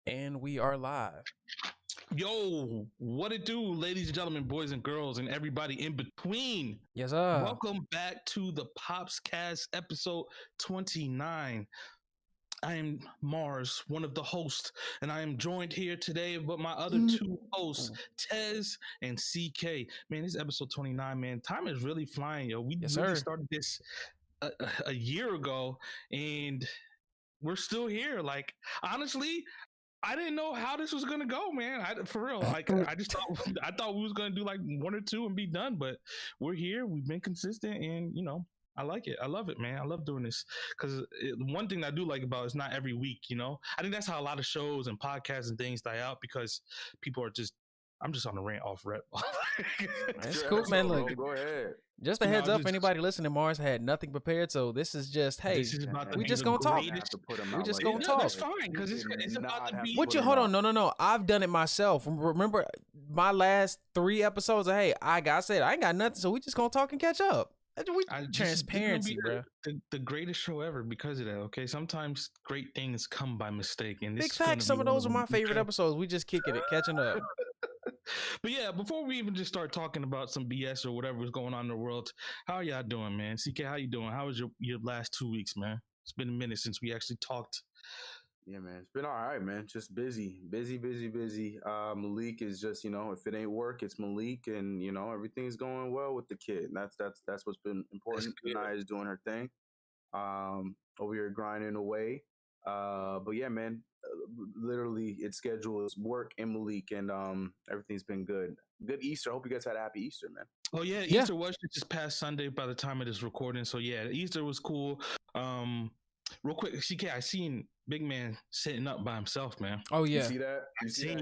And we are live. Yo, what it do, ladies and gentlemen, boys and girls, and everybody in between? Yes, sir. Welcome back to the PopsCast episode 29. I am Mars, one of the hosts, and I am joined here today by my other two hosts, Tez and CK. Man, this is episode 29, man. Time is really flying, yo. We really started this a year ago, and we're still here. Like, honestly, I didn't know how this was gonna go, man. For real, like I thought we was gonna do like one or two and be done, but we're here. We've been consistent, and I like it. I love it, man. I love doing this because one thing I do like about it is not every week. I think that's how a lot of shows and podcasts and things die out because people are just. I'm just on a rant off rep. That's cool, man. Look, go ahead. Just a heads up, anybody listening, Mars had nothing prepared, so this is just, hey, we just gonna talk. We just gonna talk. That's fine because it's about to be. What you? Hold on, no. I've done it myself. Remember my last 3 episodes of I ain't got nothing, so we just gonna talk and catch up. Transparency, bro. The greatest show ever because of that. Okay, sometimes great things come by mistake, and big facts. Some of those are my favorite episodes. We just kicking it, catching up. But yeah, before we even just start talking about some BS or whatever is going on in the world, how are y'all doing, man? CK, how you doing? How was your last 2 weeks, man? It's been a minute since we actually talked. Yeah, man, it's been all right, man. Just busy. Malik is just, if it ain't work, it's Malik, and everything's going well with the kid. That's what's been important. Naya is doing her thing. Over here grinding away. But yeah, man, literally its schedule is work and Malik, and everything's been good. Good Easter. I hope you guys had a happy Easter, man. Oh yeah, Easter was just past Sunday by the time it is recording. So yeah, Easter was cool. Real quick, CK, I seen Big Man sitting up by himself, man. Oh yeah, you see that?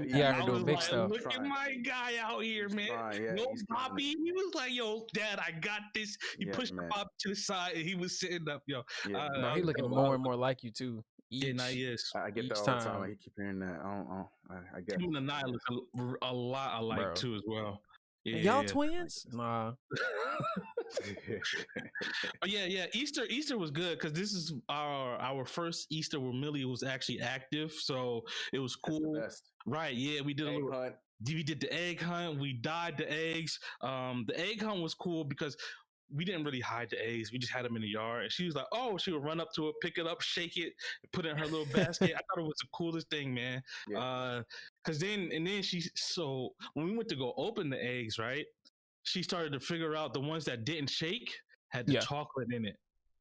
Yeah, I doing big stuff. Look at my guy out here, man. No Poppy, he was like, "Yo, Dad, I got this." He pushed the Poppy to the side, and he was sitting up, yo. No, he looking more and more like you too. Yeah, he is. I get that all the time. I keep hearing that. I get. Him and Naya look a lot alike too, as well. Yeah, y'all twins? Nah. But yeah. Easter was good because this is our first Easter where Millie was actually active, so it was cool. Right? Yeah, we did a little hunt. We did the egg hunt. We dyed the eggs. The egg hunt was cool because we didn't really hide the eggs. We just had them in the yard. And she was like, oh, she would run up to it, pick it up, shake it, put it in her little basket. I thought it was the coolest thing, man. Yeah. So when we went to go open the eggs, right, she started to figure out the ones that didn't shake had the chocolate in it.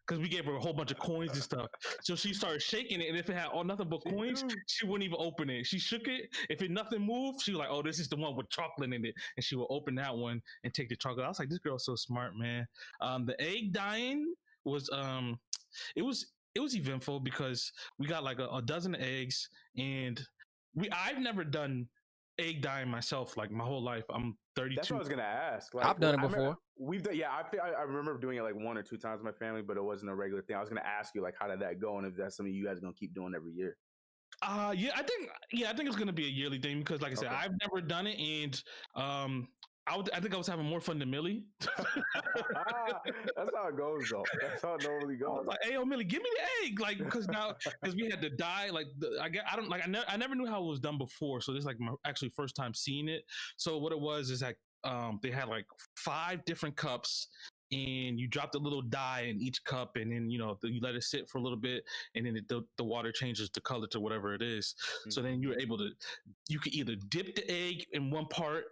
Because we gave her a whole bunch of coins and stuff. So she started shaking it, and if it had nothing but coins, she wouldn't even open it. She shook it. If nothing moved, she was like, oh, this is the one with chocolate in it. And she would open that one and take the chocolate. I was like, this girl's so smart, man. The egg dyeing was, was eventful because we got like a dozen eggs, and I've never done egg dyeing myself like my whole life. I'm 32. That's what I was gonna ask. Like, I've done it before. We've done, yeah. I remember doing it like 1 or 2 times in my family, but it wasn't a regular thing. I was gonna ask you like, how did that go, and if that's something you guys are gonna keep doing every year. Yeah, I think it's gonna be a yearly thing because, like I said, I've never done it, and I think I was having more fun than Millie. That's how it goes, though. That's how it normally goes. I was like, "Hey, yo, Millie, give me the egg!" Like, because we had to dye. Like, I never knew how it was done before, so this is like my actually first time seeing it. So what it was is like they had like 5 different cups, and you dropped a little dye in each cup, and then you let it sit for a little bit, and then the water changes the color to whatever it is. Mm-hmm. So then you could either dip the egg in one part,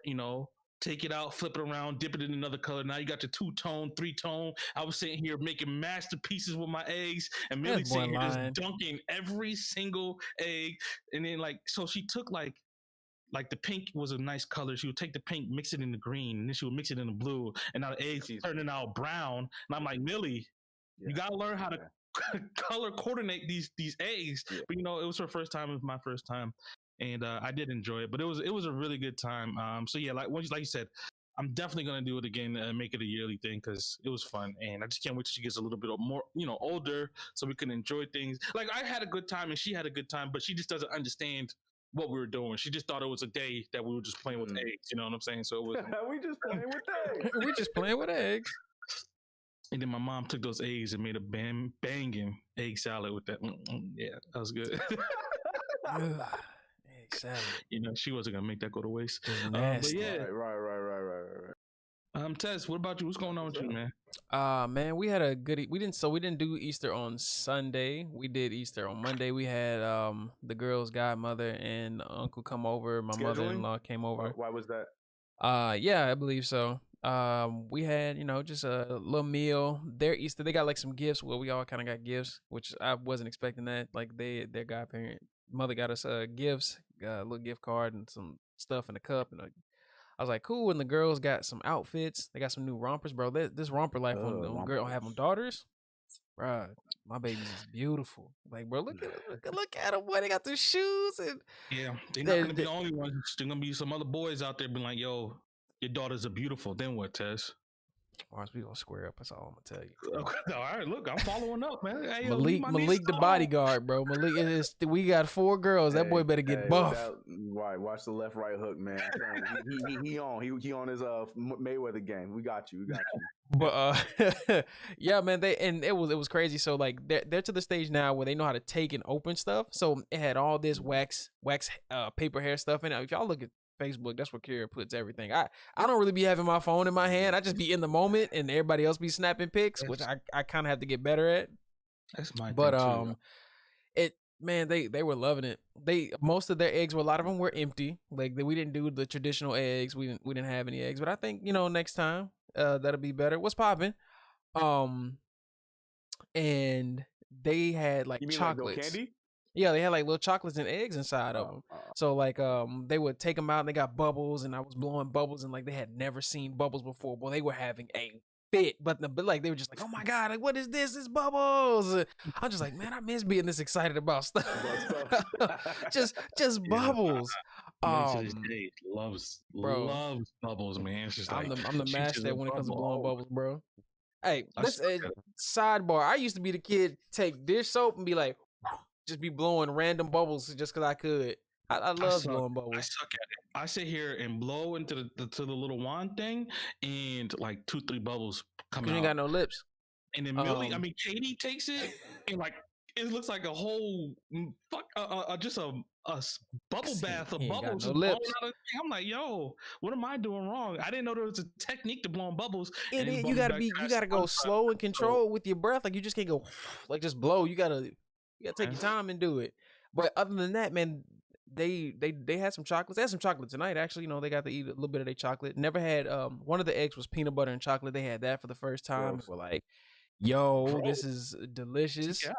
take it out, flip it around, dip it in another color. Now you got your 2-tone, 3-tone. I was sitting here making masterpieces with my eggs, and Millie sitting here just dunking every single egg. And then so she took like the pink was a nice color. She would take the pink, mix it in the green, and then she would mix it in the blue. And now the eggs turning out brown. And I'm like, Millie, you got to learn how to color coordinate these eggs. Yeah. But it was her first time. It was my first time. And I did enjoy it, but it was a really good time. So yeah, like you said, I'm definitely gonna do it again and make it a yearly thing because it was fun, and I just can't wait till she gets a little bit more, older, so we can enjoy things. Like I had a good time and she had a good time, but she just doesn't understand what we were doing. She just thought it was a day that we were just playing with eggs. You know what I'm saying? So it was we just playing with eggs. We just playing with eggs. And then my mom took those eggs and made a banging egg salad with that. Yeah, that was good. Salad. She wasn't gonna make that go to waste. But yeah, right. Tess, what about you? What's going on with you, man? Man, we had a good. We didn't do Easter on Sunday. We did Easter on Monday. We had the girl's godmother and uncle come over. My mother-in-law came over. Why was that? Yeah, I believe so. We had just a little meal. Their Easter, they got like some gifts. Well, we all kind of got gifts, which I wasn't expecting that. Like their godparent mother got us gifts. Got a little gift card and some stuff in a cup, and I was like, cool. And the girls got some outfits. They got some new rompers, bro. This romper life when girl have them daughters, bro. My babies is beautiful. Like, bro, look at them. Boy, they got their shoes and they're not gonna be the only ones. There's gonna be some other boys out there being like, yo, your daughters are beautiful. Then what, Tess? We gonna square up. That's all I'm gonna tell you. All right, look, I'm following up, man. Hey, Malik the bodyguard, bro. Malik we got 4 girls. That boy better get buff. Right, watch the left right hook, man. he on his Mayweather game. We got you. But yeah, man. It was crazy. So like they're to the stage now where they know how to take and open stuff. So it had all this wax paper hair stuff in it. If y'all look at Facebook, that's where Kira puts everything. I don't really be having my phone in my hand. I just be in the moment, and everybody else be snapping pics, which I kind of have to get better at. That's my but thing too. They were loving it. Most of their eggs, a lot of them were empty. Like we didn't do the traditional eggs. We didn't have any eggs. But I think next time that'll be better. What's popping? And they had like chocolates. Like candy? Yeah, they had like little chocolates and eggs inside of them. So like they would take them out and they got bubbles, and I was blowing bubbles, and like they had never seen bubbles before. Boy, they were having a fit, but like they were just like, oh my god, like what is this? It's bubbles. I'm just like, man, I miss being this excited about stuff. just bubbles. Loves bubbles, man. It's just I'm the master when it comes to blowing bubbles, bro. Hey, sidebar. I used to be the kid take dish soap and be like, just be blowing random bubbles just because I could. I love blowing bubbles. I suck at it. I sit here and blow into the little wand thing, and like 2-3 bubbles come out. You ain't got no lips. And then Katie takes it and like it looks like a whole just a bubble bath of bubbles. No lips. I'm like, yo, what am I doing wrong? I didn't know there was a technique to blowing bubbles. You gotta go slow and control with your breath. Like you just can't go like just blow. You gotta take your time and do it. But other than that, man, they had some chocolates. They had some chocolate tonight. Actually, they got to eat a little bit of their chocolate. Never had one of the eggs was peanut butter and chocolate. They had that for the first time. We're like, yo, this is delicious. Yeah.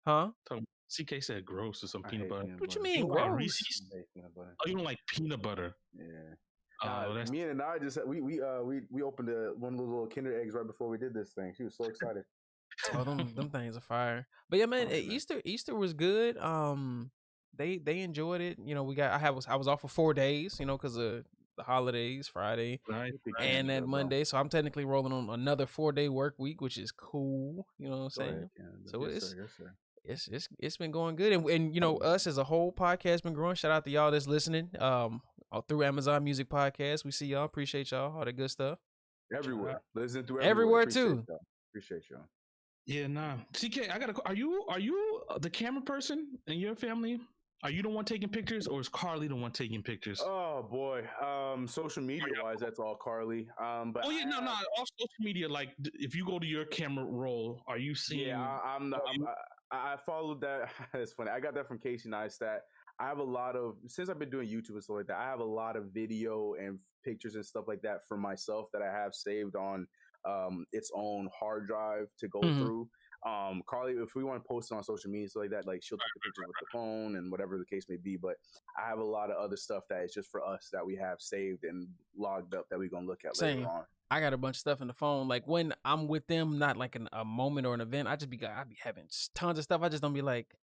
Huh? CK said gross or some peanut butter. What you mean gross? Oh, you don't like peanut butter? Yeah. Me and I just we opened one of those little Kinder eggs right before we did this thing. She was so excited. Oh, them things are fire. But yeah, man, Easter was good. They enjoyed it. You know, I was off for 4 days. You know, because of the holidays, Friday Right. and then Monday. So I'm technically rolling on another 4-day work week, which is cool. You know what I'm saying? So yes, sir. it's been going good, and you know, us as a whole podcast been growing. Shout out to y'all that's listening. Through Amazon Music Podcast, we see y'all. Appreciate y'all. All the good stuff. Everywhere, listen through everywhere too. Appreciate y'all. Yeah, nah. CK, are you the camera person in your family? Are you the one taking pictures, or is Carly the one taking pictures? Oh boy, social media wise, that's all Carly. But all social media. Like, if you go to your camera roll, are you seeing? Yeah, I followed that. It's funny. I got that from Casey Neistat. I have a lot of, since I've been doing YouTube and stuff like that, I have a lot of video and pictures and stuff like that for myself that I have saved on its own hard drive to go through. Carly, if we want to post it on social media, stuff like that, like she'll take the pictures with the phone and whatever the case may be. But I have a lot of other stuff that is just for us that we have saved and logged up that we're gonna look at later on. I got a bunch of stuff in the phone. Like when I'm with them, not like a moment or an event. I be having tons of stuff. I just don't be like,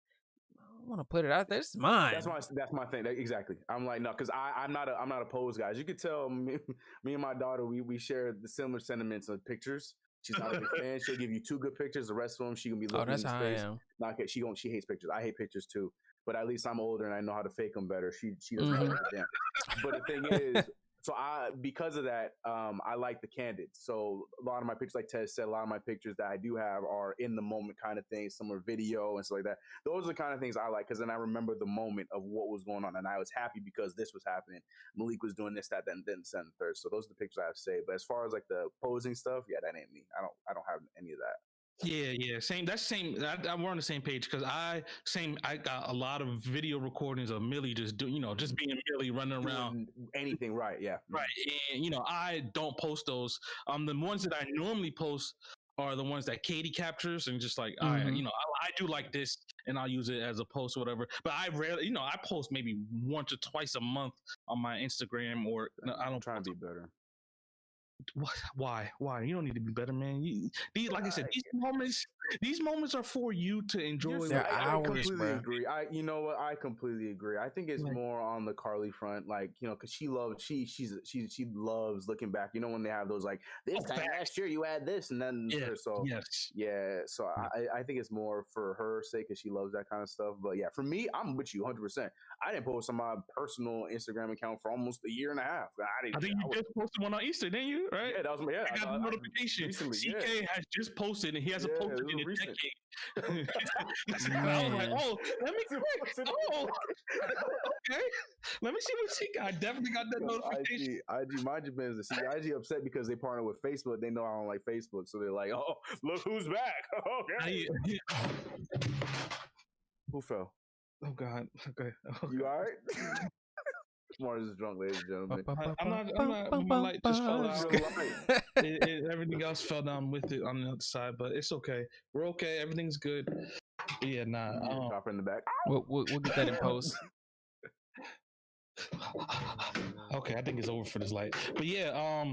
I want to put it out there. It's mine. That's my thing. Exactly. I'm like, no, because I'm not a pose guy. As you could tell, me and my daughter, we share the similar sentiments of pictures. She's not a big fan. She'll give you 2 good pictures. The rest of them, she gonna be looking in the space. Not okay, she hates pictures. I hate pictures too. But at least I'm older and I know how to fake them better. She doesn't know damn. But the thing is, so because of that, I like the candid. So a lot of my pictures, like Ted said, a lot of my pictures that I do have are in the moment kind of things. Some are video and stuff like that. Those are the kind of things I like because then I remember the moment of what was going on, and I was happy because this was happening. Malik was doing this, that, then send the third. So those are the pictures I have saved. But as far as like the posing stuff, yeah, that ain't me. I don't have any of that. Yeah, same. That's same. We're on the same page because I got a lot of video recordings of Millie just being Millie running around anything, right? Yeah, right. And I don't post those. The ones that I normally post are the ones that Katie captures and just like I do like this and I'll use it as a post or whatever. But I rarely, I post maybe once or twice a month on my Instagram or I don't try to be better. Why? You don't need to be better, man. Like I said, these moments are for you to enjoy. I completely agree. You know what? I completely agree. I think it's more on the Carly front, like because she loves looking back. You know when they have those like this time last year you had this and then So I think it's more for her sake because she loves that kind of stuff. But yeah, for me, I'm with you 100%. I didn't post on my personal Instagram account for almost a year and a half. I think you just posted one on Easter, didn't you? Right? Yeah, that was I got the notification. Recently, CK has just posted, and he hasn't posted in a decade. I was like, let me see. Okay. Let me see what CK. I definitely got that notification. IG, mind your business. See, IG upset because they partner with Facebook. They know I don't like Facebook, so they're like, "Oh, look who's back!" Okay. Who fell? Oh God. Okay. You all right? Mars is drunk, ladies and gentlemen. I'm not. My light just fell out. Everything else fell down with it on the other side, but it's okay. We're okay. Everything's good. Yeah, nah. Chopper in the back. We'll get that in post. Okay, I think it's over for this light. But yeah,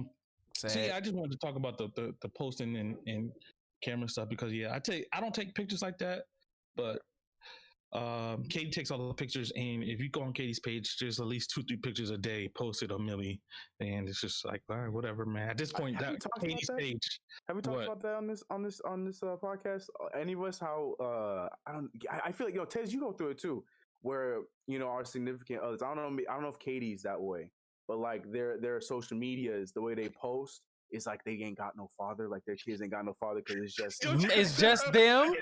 see, I just wanted to talk about the posting and camera stuff because I don't take pictures like that, but Katie takes all the pictures, and if you go on Katie's page, there's at least 2-3 pictures a day posted of Millie, and it's just like, all right, whatever, man. At this point, that Katie's page. Have we talked about that on this podcast? Any of us? How I feel like Tez, you go through it too, where our significant others. I don't know if Katie's that way, but like their social media is the way they post. It's like they ain't got no father, like their kids ain't got no father because it's just them. It's just them,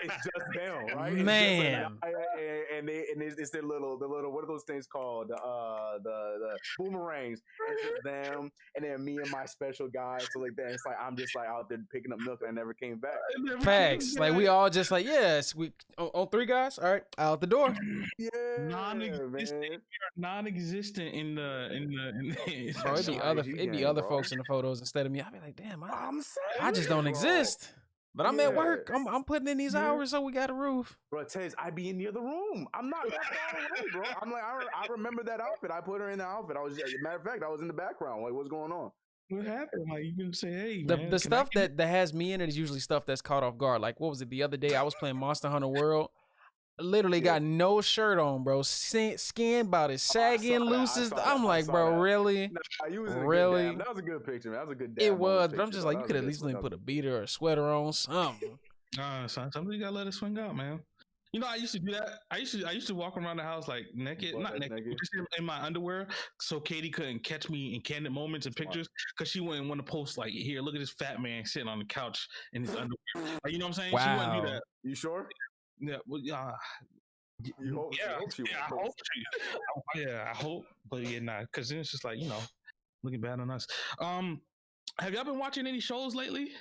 right? Man, it's their little what are those things called? The boomerangs. It's just them, and then me and my special guy. So like that, it's like I'm just like out there picking up milk, and I never came back. Facts. Like we all just like we on 3 guys. All right, out the door. Yeah, non-existent in the. Bro, it'd be other folks in the photos instead of me. I'd be like, damn, I just don't exist. But I'm at work. I'm putting in these hours, so we got a roof. Bro, Tez, I be in the other room. I'm not that far away, bro. I'm like, I remember that outfit. I put her in the outfit. Matter of fact, I was in the background. Like, what's going on? What happened? Like you can say, hey The man, the can I stuff get that has me in it is usually stuff that's caught off guard. Like what was it the other day? I was playing Monster Hunter World. Literally Yeah. got no shirt on, bro. Skin about as saggy and loose as I'm I like, saw bro, that. really, Nah, you was in a good really. damn. That was a good picture, man. That was a good It damn moment was, but I'm picture, just though. like, That you was could a at good least one. let me put a beater or a sweater on, something. sometimes you gotta let it swing out, man. You know, I used to do that. I used to walk around the house like naked, not naked, but just in my underwear, so Katie couldn't catch me in candid moments and pictures, because she wouldn't want to post like, here, look at this fat man sitting on the couch in his underwear. Like, you know what I'm saying? She wouldn't do Wow. that. You sure? Yeah, well, You hope? yeah, You hope she yeah, I won't hope. post. Yeah, I hope. But yeah, nah, because then it's just like, looking bad on us. Have y'all been watching any shows lately?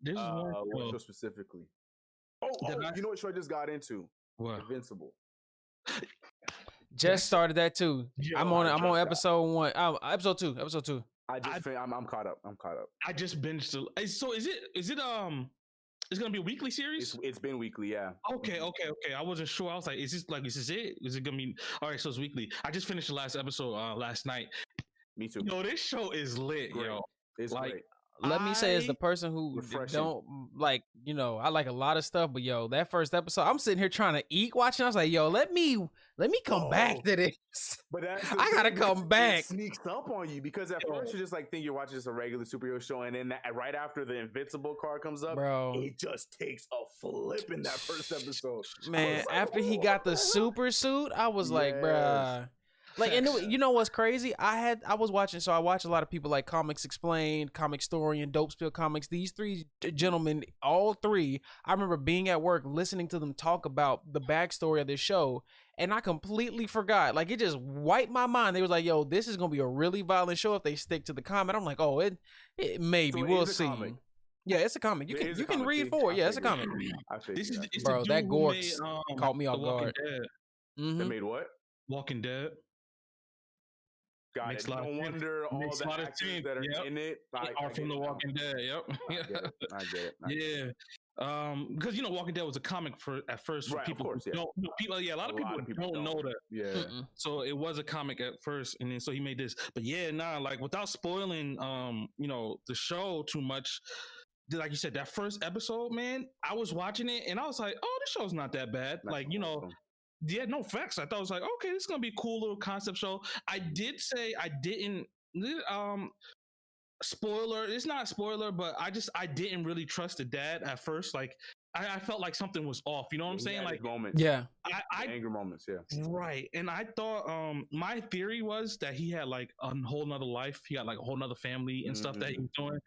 This is one What show specifically? You know what show I just got into? What? Invincible. Just started that too. Yo, I'm on episode 1. Episode 2. I'm caught up. I just binged. So is it? It's gonna be a weekly series. It's been weekly, yeah. Okay. I wasn't sure. I was like, is this it? Is it gonna be all right? So it's weekly. I just finished the last episode last night. Me too. Yo, this show is lit, great. yo. It's like, great. Let me say, as the person who don't like, I like a lot of stuff, but yo, that first episode, I'm sitting here trying to eat, watching. I was like, yo, let me come back to this. But I gotta come back. It sneaks up on you because at first you just like think you're watching just a regular superhero show, and then right after the Invincible card comes up, bro, it just takes a flip in that first episode. Man, after he got the super suit, I was like, bruh. Like, and you know what's crazy? I was watching, so I watch a lot of people like Comics Explained, Comic Story, and Dope Spill Comics. These three gentlemen, all three, I remember being at work, listening to them talk about the backstory of this show, and I completely forgot. Like, it just wiped my mind. They was like, yo, this is going to be a really violent show if they stick to the comic. I'm like, oh, it maybe, we'll see. Comic. Yeah, it's a comic. You can read for it. Yeah, it's a comic. This is bro, that Gorks caught me off guard. They made what? Walking Dead. Got it. No wonder all the actors that are in it are from The Walking Dead. Yep. I get it. Because Walking Dead was a comic at first for people. Of course, a lot of people don't know that. Yeah. So it was a comic at first, and then so he made this. But like without spoiling, the show too much. Like you said, that first episode, man, I was watching it and I was like, oh, this show's not that bad. That's awesome. Yeah, no facts. I thought it was like, okay, this is gonna be a cool little concept show. I did say I didn't spoiler, it's not a spoiler, but I didn't really trust the dad at first. Like I felt like something was off, you know what I'm saying? Like moments. Yeah. Anger moments, yeah. Right. And I thought my theory was that he had like a whole nother life. He got like a whole nother family and stuff that he was doing.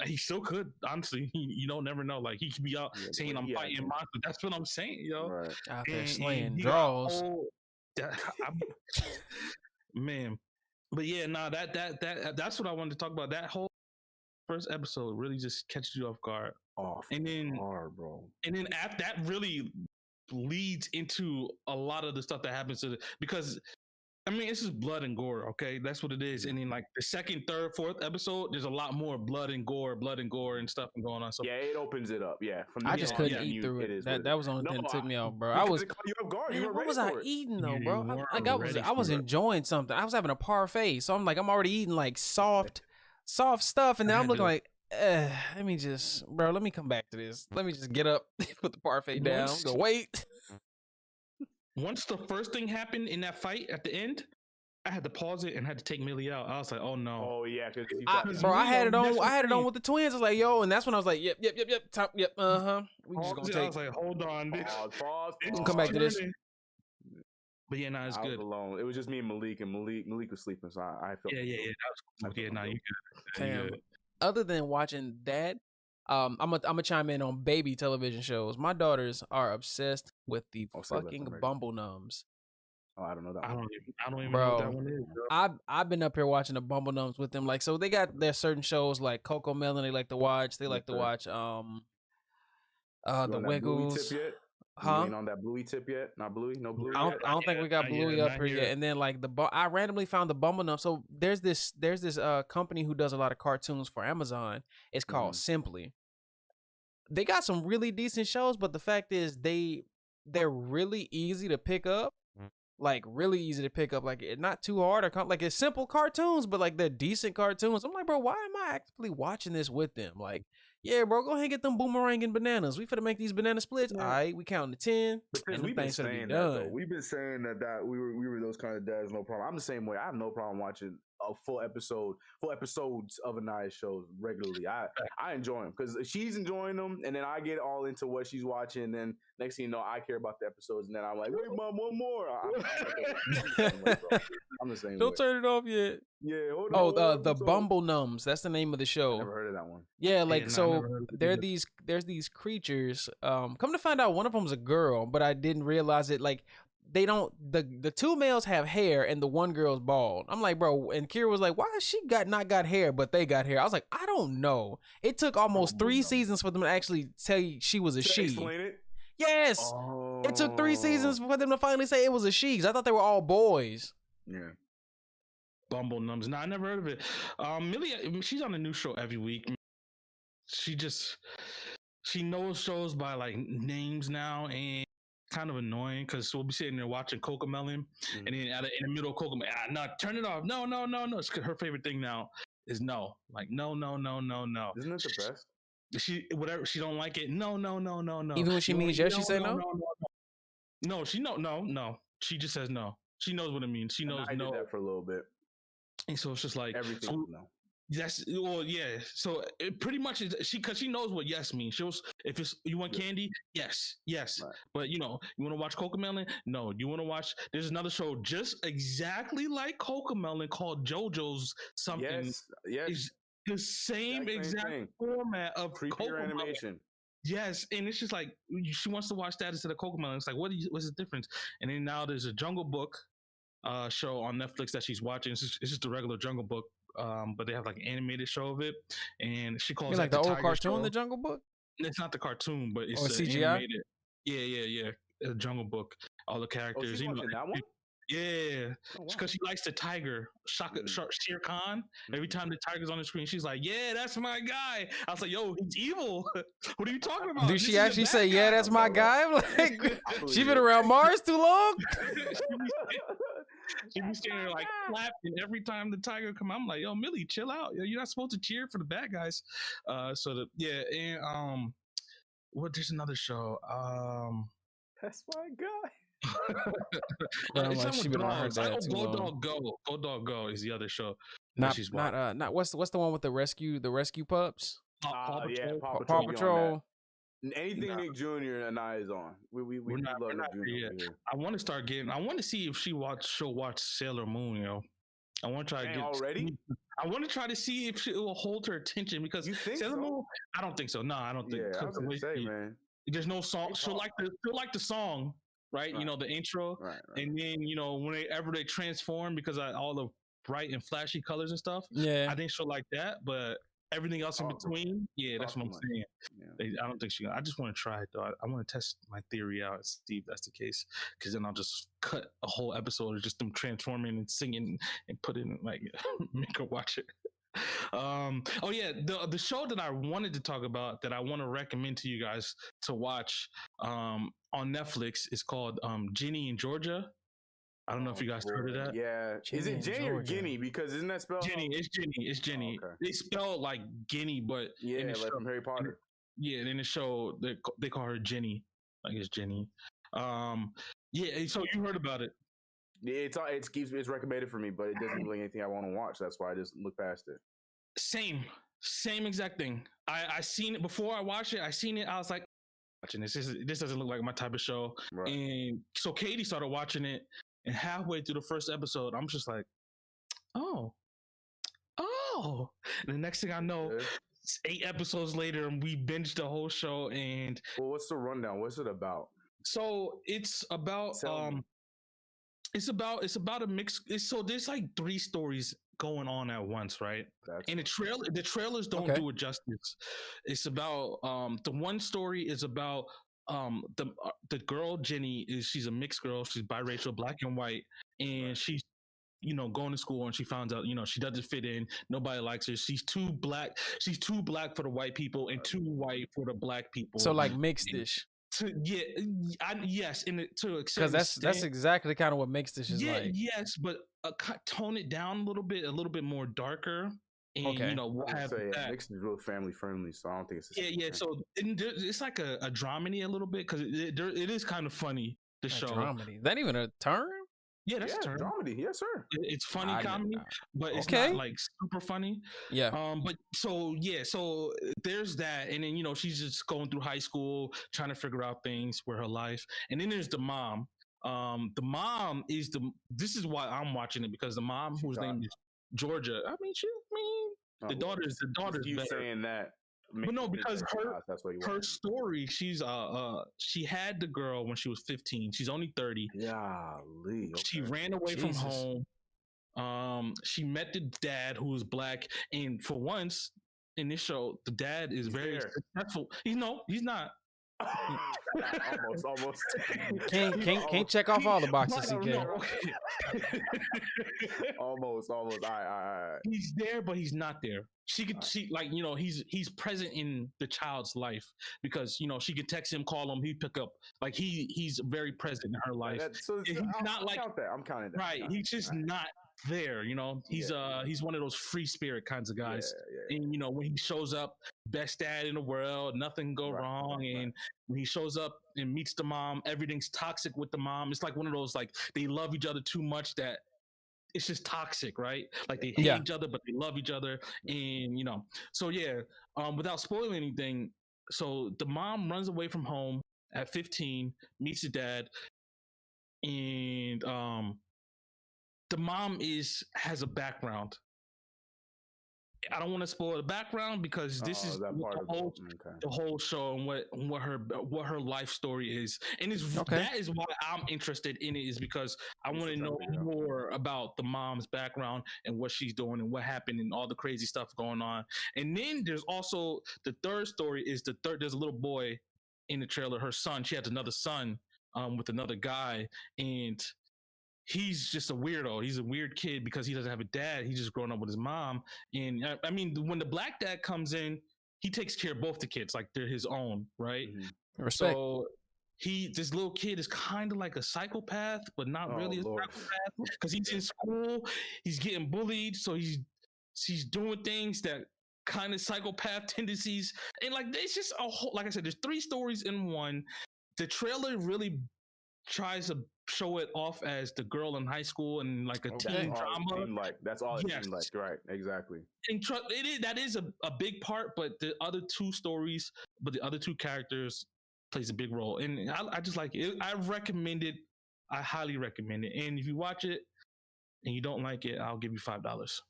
He still could, honestly. You don't never know. Like he could be out saying I'm fighting monsters. That's what I'm saying, yo. Right. Out there slaying draws. Man. But yeah, that's what I wanted to talk about. That whole first episode really just catches you off guard. And then after that really leads into a lot of the stuff that happens because I mean, this is blood and gore, okay? That's what it is. And then like the second, third, fourth episode, there's a lot more blood and gore and stuff going on. So yeah, it opens it up. Yeah, I just couldn't eat through it. That was the only thing that took me out, bro. I was what was I eating though, bro? I was enjoying something. I was having a parfait, so I'm like, I'm already eating like soft stuff, and then I'm looking like, let me come back to this. Let me just get up, put the parfait down, go wait. Once the first thing happened in that fight at the end, I had to pause it and had to take Millie out. I was like, "Oh no!" Oh yeah, I had it on. I had it on with the twins. I was like, "Yo," and that's when I was like, "Yep, We just gonna take." I was like, "Hold on, pause. Come back to this." But yeah, it's good. I was alone. It was just me and Malik was sleeping, so I felt. Yeah. That was cool. Yeah, you good. Other than watching that, I'm gonna chime in on baby television shows. My daughters are obsessed with the fucking Bumble Numbs. Oh, I don't know that. I don't even know what that one is. Bro. I've been up here watching the Bumble Numbs with them. Like, so they got their certain shows like Coco Melon. They like to watch. They like to watch the Wiggles. Huh? You ain't on that Bluey tip yet? Not Bluey? No Bluey. I don't think we got Bluey up here yet. And then like I randomly found the Bumble Numbs. So there's this company who does a lot of cartoons for Amazon. It's called Simply. They got some really decent shows, but the fact is they're really easy to pick up. like really easy to pick up, like not too hard or like it's simple cartoons, but like they're decent cartoons. I'm like, bro, why am I actively watching this with them? Like, yeah, bro, go ahead and get them boomerang and bananas. We finna make these banana splits. All right, we counting to 10, because and the we've been things finna be saying that though. done. We've been saying that we were those kind of dads, no problem. I'm the same way. I have no problem watching a full episodes of Anaya's shows regularly. I enjoy them because she's enjoying them, and then I get all into what she's watching. And then next thing you know, I care about the episodes, and then I'm like, wait, mom, one more. I'm the same. Don't way. turn it off yet. Yeah. Hold on. The Bumble Numbs. That's the name of the show. I never heard of that one. Yeah, like there's these creatures. Come to find out, one of them's a girl, but I didn't realize it. Like they don't. The two males have hair, and the one girl's bald. I'm like, bro. And Kira was like, why has she not got hair, but they got hair? I was like, I don't know. It took almost 3 seasons for them to actually tell you she was a she. Explain it. Yes. It took 3 seasons for them to finally say it was a she. 'Cause I thought they were all boys. Yeah. Bumble Numbs. No, I never heard of it. Millie, she's on a new show every week. She knows shows by like names now, and kind of annoying because we'll be sitting there watching Cocomelon, and then in the middle of Cocomelon, no, turn it off. No. It's her favorite thing now is no. Like no. Isn't it the best? She don't like it. No. Even when she means yes, she say no. No, no. She just says no. She knows what it means. She knows I no. did that for a little bit. And so it's just like everything. No. Yeah. So it pretty much is because she knows what yes means. If it's you want candy, yes. Right. But you want to watch Cocomelon? No. You want to watch? There's another show just exactly like Cocomelon called JoJo's something. Yes. It's the same exact format of Creepier animation. Yes, and it's just like she wants to watch that instead of Cocomelon. It's like what's the difference? And then now there's a Jungle Book show on Netflix that she's watching. It's just a regular Jungle Book, but they have like an animated show of it, and she calls it like the old cartoon, The Jungle Book. It's not the cartoon, but it's CGI. Animated. Yeah. A Jungle Book. All the characters. She's watching that one. Yeah, because she likes the tiger, Shere Khan. Every time the tiger's on the screen, she's like, "Yeah, that's my guy." I was like, "Yo, he's evil." What are you talking about? Did she actually say, "Yeah, that's my guy"? I'm like, she been around Mars too long. She be standing there like clapping every time the tiger come out. I'm like, "Yo, Millie, chill out. You're not supposed to cheer for the bad guys." And there's another show. That's my guy. She been around her dad too long. Go Dog Go is the other show. Not what's the one with the rescue pups? Paw Patrol. Anything Nick Jr. and I is on. We love Nick Jr. I want to start getting. I want to see if she'll watch Sailor Moon. I want to try to get already. I want to try to see if it will hold her attention because Sailor Moon. I don't think so. No, I don't think. Yeah, I was gonna say, man. There's no song. She'll like the song. Right, the intro, right. And then whenever they transform because of all the bright and flashy colors and stuff. Yeah, I think she'll like that, but everything else in between, that's what I'm saying. Yeah. I don't think I just want to try it though. I want to test my theory out and see if that's the case, because then I'll just cut a whole episode of just them transforming and singing and put in like make her watch it. The show that I wanted to talk about that I want to recommend to you guys to watch on Netflix is called Ginny in Georgia. I don't know if you guys heard of that. Yeah. Is it Jenny or Guinea? Because isn't that spelled? Jenny. It's Jenny. Oh, okay. They spell like Guinea, but like from Harry Potter. Yeah, in the show they call her Jenny. Like it's Jenny. So you heard about it. It's recommended for me, but it doesn't look like anything I want to watch. That's why I just look past it. Same exact thing. I seen it before I watched it. I seen it. I was like, watching this. This doesn't look like my type of show. Right. And so Katie started watching it, and halfway through the first episode, I'm just like, oh. And the next thing I know, 8 episodes later, and we binged the whole show. And what's the rundown? What's it about? So it's about It's about a mix. So there's like 3 stories going on at once, right? And the trailers don't do it justice. It's about the one story is about the girl Jenny she's a mixed girl. She's biracial, black and white, and she's going to school, and she finds out she doesn't fit in. Nobody likes her. She's too black for the white people and too white for the black people. So like mixed-ish. Yes, to a Because certain that's extent. exactly kind of what makes this is like. Yes, but tone it down a little bit more darker, and Okay. we'll have that. Mix is real family friendly, so I don't think it's the Yeah. So it's like a dramedy a little bit because it is kind of funny. The A show. dramedy. Is that even a term? Yeah, that's a term. Dramedy. Yes, sir. It's funny comedy, but it's Okay. not like super funny. Yeah. But so there's that, and then she's just going through high school, trying to figure out things with her life, and then there's the mom. The mom is this is why I'm watching it, because the mom, whose name is Georgia. I mean, the daughter's You better. saying that. But no, because her story, she had the girl when she was 15. She's only 30. Yeah, okay. She ran away from home. She met the dad, who was black, and for once in this show, the dad is very successful. He's not. almost. Can't check off all the boxes. Almost. All right. He's there, but he's not there. He's present in the child's life, because she could text him, call him, he'd pick up. Like he's very present in her life. He's not like I'm counting that. Right. He's just not there. He's one of those free spirit kinds of guys. Yeah. And when he shows up, best dad in the world, nothing go wrong. And when he shows up and meets the mom, everything's toxic with the mom. It's like one of those, like, they love each other too much that it's just toxic, right? Like they hate each other, but they love each other. And so without spoiling anything, so the mom runs away from home at 15, meets the dad, and the mom has a background. I don't want to spoil the background, because this is the whole show and what her life story is, and that is why I'm interested in it, is because I want to know more about the mom's background and what she's doing and what happened and all the crazy stuff going on. And then there's also the third story. There's a little boy in the trailer, her son. She has another son with another guy, and he's just a weirdo. He's a weird kid because he doesn't have a dad. He's just growing up with his mom. And I mean, when the black dad comes in, he takes care of both the kids like they're his own, right? Mm-hmm. Respect. So this little kid is kind of like a psychopath, but not really a psychopath, because he's in school, he's getting bullied, so he's doing things that kind of psychopath tendencies, and like it's just a whole. Like I said, there's 3 stories in one. The trailer really tries to show it off as the girl in high school and like a teen drama. That's all it seemed like. Right, exactly. And that is a big part, but the other 2 stories, but the other 2 characters plays a big role. And I just like it. I highly recommend it. And if you watch it and you don't like it, I'll give you $5.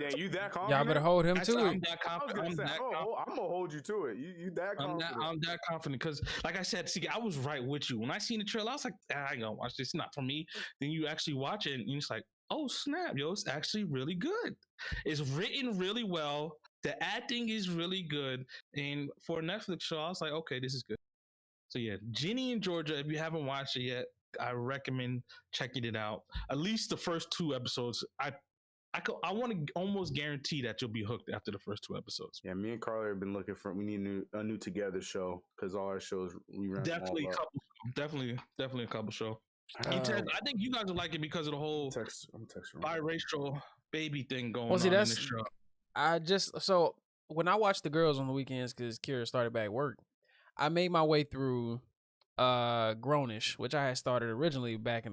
Damn, you that confident? Y'all better hold him to it. I'm that confident. I'm gonna hold you to it. You that confident? I'm that confident because, like I said, see, I was right with you when I seen the trailer. I was like, I ain't gonna watch this. It's not for me. Then you actually watch it, and you're just like, oh snap, yo, it's actually really good. It's written really well. The acting is really good, and for a Netflix show, I was like, okay, this is good. So yeah, Ginny and Georgia. If you haven't watched it yet, I recommend checking it out. At least the first 2 episodes. I want to almost guarantee that you'll be hooked after the first 2 episodes. Yeah, me and Carly have been looking for. We need a new Together show, because all our shows we run. Definitely a couple show. I think you guys will like it because of the whole biracial baby thing going on in this show. So when I watch the girls on the weekends, because Kira started back work, I made my way through Grownish, which I had started originally back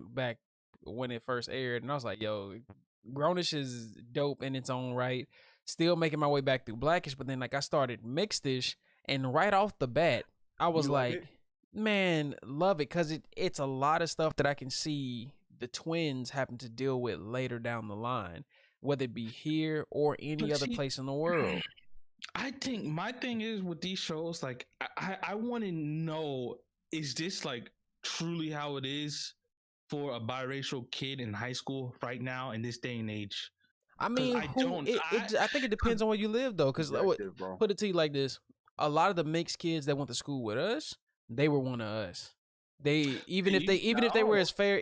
when it first aired, and I was like, yo, Grownish is dope in its own right. Still making my way back through Blackish, but then like I started Mixedish, and right off the bat, I was like, man, love it, because it's a lot of stuff that I can see the twins having to deal with later down the line, whether it be here or any other place in the world. I think my thing is with these shows, like I want to know, is this like truly how it is for a biracial kid in high school right now in this day and age? I mean, I think it depends on where you live, though. Because put it to you like this: a lot of the mixed kids that went to school with us, they were one of us. Even if they were as fair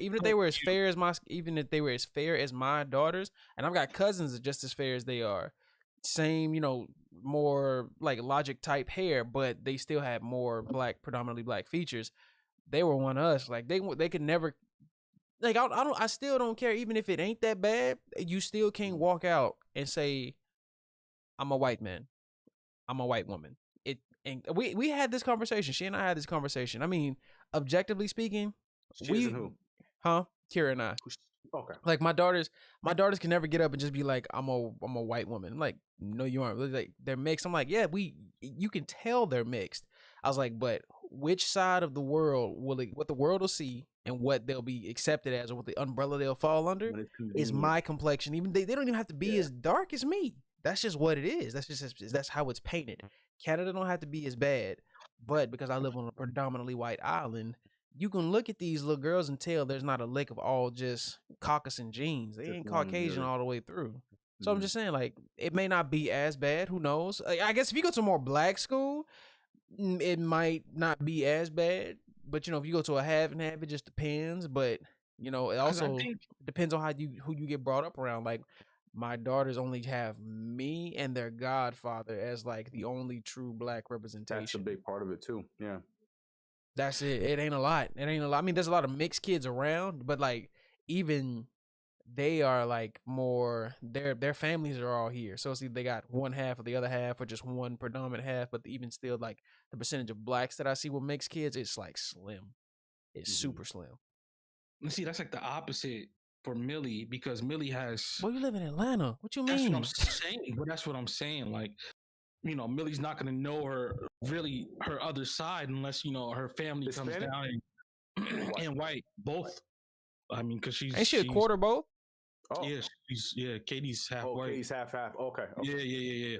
as my daughters, and I've got cousins that are just as fair as they are. same, more like Logic type hair, but they still had more predominantly black features. They were one of us. Like they could never. Like I still don't care, even if it ain't that bad. You still can't walk out and say, "I'm a white man. I'm a white woman." And we had this conversation. She and I had this conversation. I mean, objectively speaking, She and who? Kira and I. Okay. Like my daughters can never get up and just be like, I'm a white woman. I'm like, no, you aren't. Like they're mixed. I'm like, yeah, you can tell they're mixed. I was like, but which side of the world what the world will see and what they'll be accepted as, or what the umbrella they'll fall under, is my complexion. Even they don't even have to be as dark as me. That's just what it is. That's how it's painted. Canada don't have to be as bad, but because I live on a predominantly white island, you can look at these little girls and tell there's not a lick of all just Caucasian genes. They ain't Caucasian all the way through. So I'm just saying, like, it may not be as bad. Who knows? Like, I guess if you go to a more black school, it might not be as bad. But if you go to a half and half, it just depends. But it also depends on who you get brought up around. Like, my daughters only have me and their godfather as like the only true black representation. That's a big part of it too. Yeah. That's it. It ain't a lot. I mean, there's a lot of mixed kids around, but like even they are like more their families are all here. So see, they got one half or the other half, or just one predominant half. But even still, like the percentage of blacks that I see with mixed kids, it's like slim. It's super slim. See, that's like the opposite for Millie, because Millie has. Well, you live in Atlanta. What you mean? That's what I'm saying. But that's what I'm saying. Like, Millie's not going to know her other side unless her family comes down and white both. I mean, because ain't she a quarter both? Oh. Yeah, Katie's half white. Katie's half. Okay. Yeah.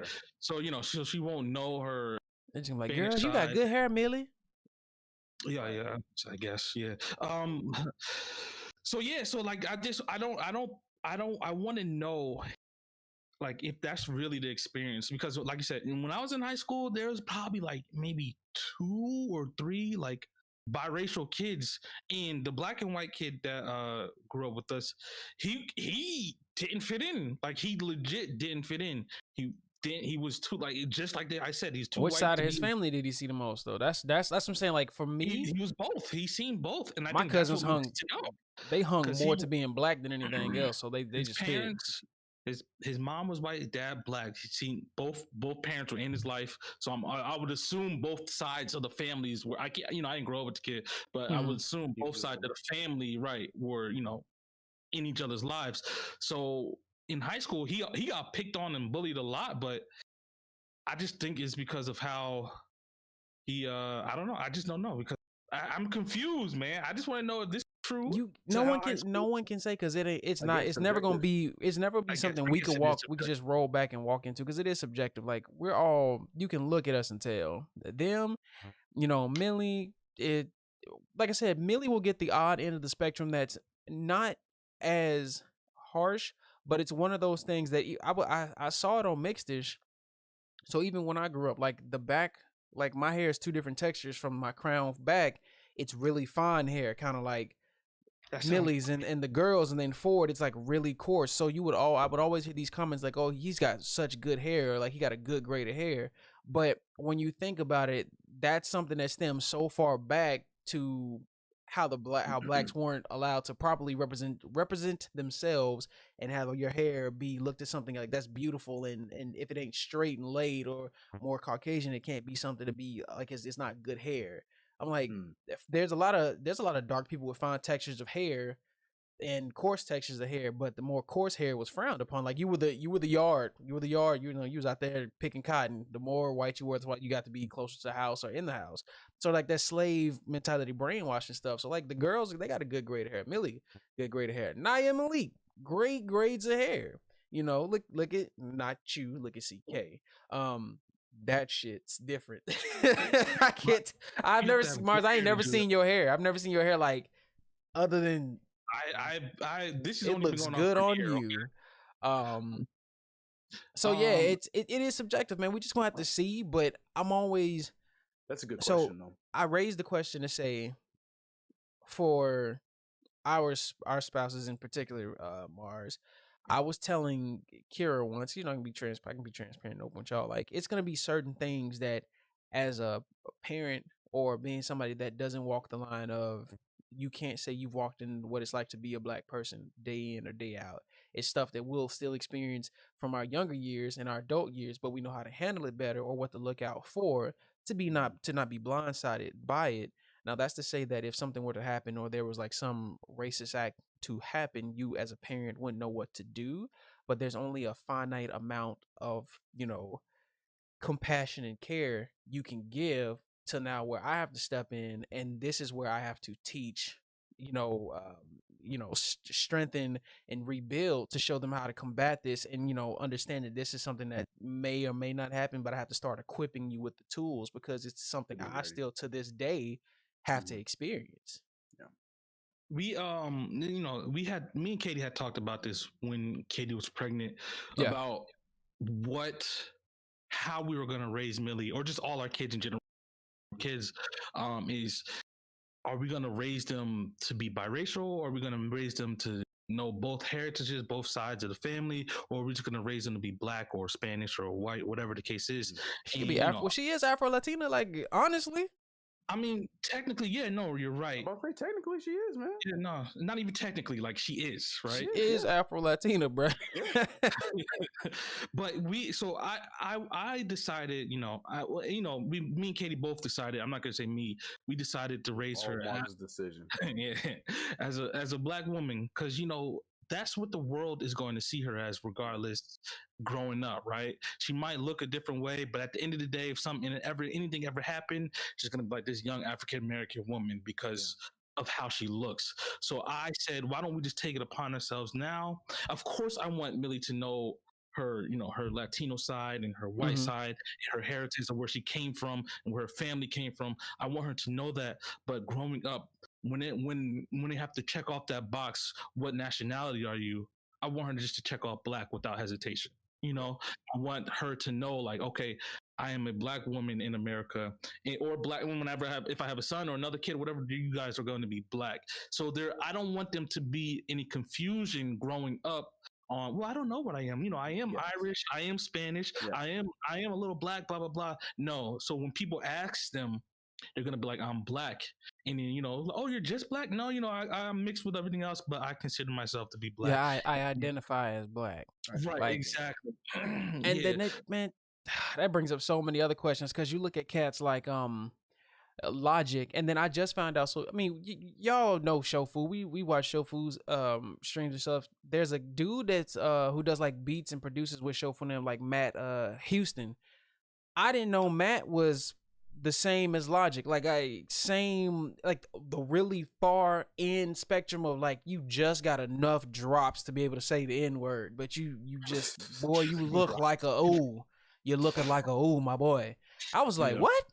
Okay. So she won't know her. And she's like, girl, you got good hair, Millie. Yeah, I guess, yeah. So like I want to know, like, if that's really the experience, because like you said, when I was in high school, there was probably like maybe 2 or 3 like biracial kids, and the black and white kid that grew up with us, he didn't fit in. Like, he legit didn't fit in. He was too, like, just like I said, he's too. Which side of his family did he see the most though? That's what I'm saying. Like for me, he was both. He's seen both, and I my think cousins hung. They hung more to being black than anything else, so they just parents. His mom was white, his dad black. He's seen both parents were in his life, so I would assume both sides of the families were. I didn't grow up with the kid, but I would assume both sides of the family, right, were in each other's lives. So in high school, he got picked on and bullied a lot, but I just think it's because of how he. I don't know. I just don't know, because I'm confused, man. I just want to know if this is true. No one can say, because it's never gonna be something we could just roll back and walk into, because it is subjective. Like, you can look at us and tell them. Millie. Like I said, Millie will get the odd end of the spectrum that's not as harsh, but it's one of those things that I saw it on Mixedish. So even when I grew up, like the back, like my hair is 2 different textures from my crown back. It's really fine hair, kind of like Millie's, and the girls, and then forward it's like really coarse. So I would always hear these comments like, oh, he's got such good hair, like he got a good grade of hair. But when you think about it, that's something that stems so far back to how blacks weren't allowed to properly represent themselves, and have your hair be looked at something like that's beautiful, and if it ain't straight and laid or more Caucasian, it can't be something to be like it's not good hair. I'm like, there's a lot of dark people with fine textures of hair and coarse textures of hair, but the more coarse hair was frowned upon. Like you were the yard, you was out there picking cotton. The more white you were, the white you got to be closer to the house or in the house. So like that slave mentality, brainwashing stuff. So like the girls, they got a good grade of hair. Millie, good grade of hair. Naya and Malik, great grades of hair. Look at not you, look at CK. That shit's different. I ain't never seen your hair. I've never seen your hair like other than this is it only looks going good on here, you. Okay. So yeah, it is subjective, man. We just gonna have to see. But I'm always that's a good question though. I raised the question to say for our spouses in particular, Mars. I was telling Kira once, I can be transparent. I can be transparent and open with y'all. Like, it's gonna be certain things that, as a parent or being somebody that doesn't walk the line of, you can't say you've walked in what it's like to be a black person day in or day out. It's stuff that we'll still experience from our younger years and our adult years, but we know how to handle it better or what to look out for to not be blindsided by it. Now, that's to say that if something were to happen or there was like some racist act to happen, you as a parent wouldn't know what to do. But there's only a finite amount of, compassion and care you can give to now where I have to step in, and this is where I have to teach, strengthen and rebuild to show them how to combat this, and understand that this is something that may or may not happen, but I have to start equipping you with the tools because it's something I still to this day have to experience. We we had me and Katie had talked about this when Katie was pregnant about how we were going to raise Millie or just all our kids in general. Kids is, are we going to raise them to be biracial, or are we going to raise them to know both heritages, both sides of the family, or are we just going to raise them to be black or Spanish or white, whatever the case is? She could be Afro. She is Afro Latina, like, honestly. I mean, technically, yeah, no, you're right. But technically, she is, man. Yeah, no, not even technically. Like, she is, right? She is Afro Latina, bro. But I decided, me and Katie both decided. I'm not gonna say me. We decided to raise her as decision. Yeah, as a black woman, because that's what the world is going to see her as, regardless, growing up, right? She might look a different way, but at the end of the day, if anything ever happened, she's gonna be like this young African American woman because of how she looks. So I said, why don't we just take it upon ourselves now? Of course, I want Millie to know her, her Latino side and her white side, her heritage of where she came from and where her family came from. I want her to know that. But growing up, when they have to check off that box, what nationality are you? I want her just to check off black without hesitation. I want her to know, like, okay, I am a black woman in America, or black woman. If I have a son or another kid, whatever, you guys are going to be black. So I don't want them to be any confusion growing up. Well, I don't know what I am. I am Irish. I am Spanish. I am a little black. Blah blah blah. No. So when people ask them, they're gonna be like, I'm black, and then oh, you're just black. No, I'm mixed with everything else, but I consider myself to be black. Yeah, I identify as black. Right, like, exactly. And then that brings up so many other questions, because you look at cats like Logic, and then I just found out. So I mean, y'all know Shofu. We watch Shofu's streams and stuff. There's a dude that's who does like beats and produces with Shofu and like Matt Houston. I didn't know Matt was the same as Logic, like like the really far end spectrum of, like, you just got enough drops to be able to say the N-word, but you just, boy, you look like you're looking like my boy. I was like, what?